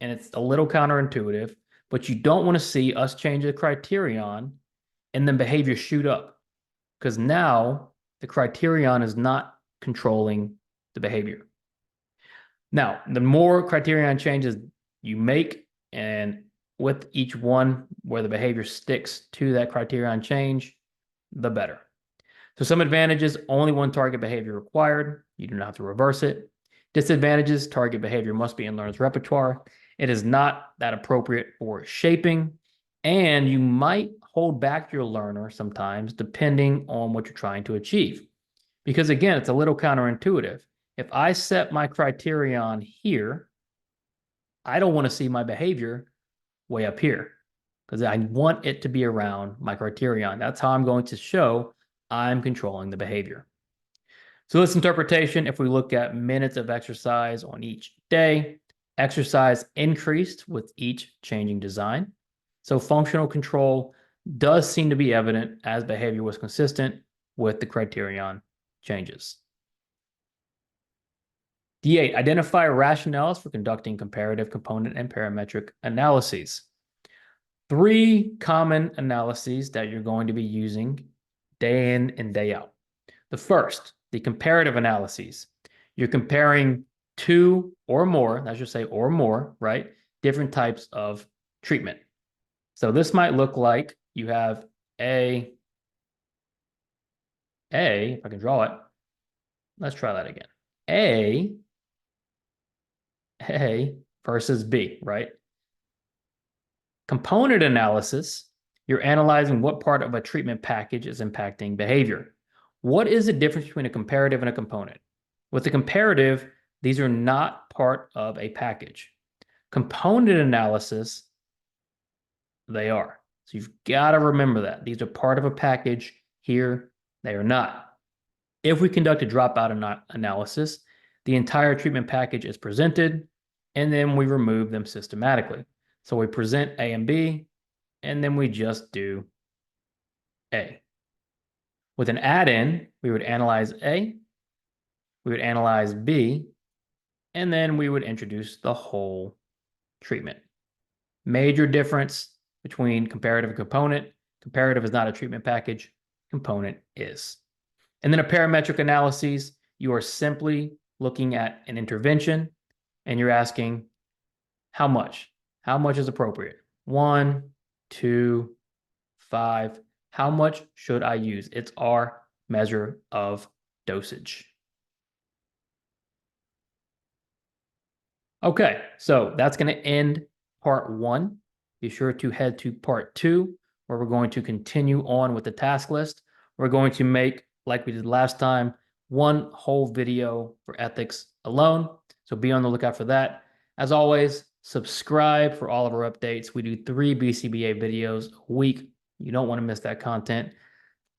and it's a little counterintuitive, but you don't want to see us change the criterion and then behavior shoot up, because now the criterion is not controlling the behavior. Now, the more criterion changes you make, and with each one where the behavior sticks to that criterion change, the better. So some advantages: only one target behavior required. You do not have to reverse it. Disadvantages: target behavior must be in learner's repertoire. It is not that appropriate for shaping, and you might hold back your learner sometimes depending on what you're trying to achieve. Because again, it's a little counterintuitive. If I set my criterion here, I don't want to see my behavior way up here because I want it to be around my criterion. That's how I'm going to show I'm controlling the behavior. So this interpretation, if we look at minutes of exercise on each day, exercise increased with each changing design. So functional control does seem to be evident as behavior was consistent with the criterion changes. D8, identify rationales for conducting comparative, component, and parametric analyses. 3 common analyses that you're going to be using day in and day out. The first, the comparative analyses. You're comparing 2 or more, I should say, or more, right? Different types of treatment. So this might look like you have A, if I can draw it. Let's try that again. A versus B, right? Component analysis, you're analyzing what part of a treatment package is impacting behavior. What is the difference between a comparative and a component? With the comparative, these are not part of a package. Component analysis, they are. So you've got to remember that. These are part of a package. Here, they are not. If we conduct a dropout analysis, the entire treatment package is presented, and then we remove them systematically. So we present A and B, and then we just do A. With an add-in, we would analyze A, we would analyze B, and then we would introduce the whole treatment. Major difference between comparative and component. Comparative is not a treatment package. Component is. And then a parametric analysis, you are simply looking at an intervention, and you're asking how much? How much is appropriate? 1, 2, 5. How much should I use? It's our measure of dosage. Okay, so that's going to end part 1. Be sure to head to part 2, where we're going to continue on with the task list. We're going to make, like we did last time, one whole video for ethics alone. So be on the lookout for that. As always, subscribe for all of our updates. We do 3 BCBA videos a week. You don't want to miss that content.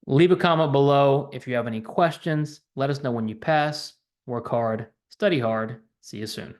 Leave a comment below if you have any questions. Let us know when you pass. Work hard, study hard. See you soon.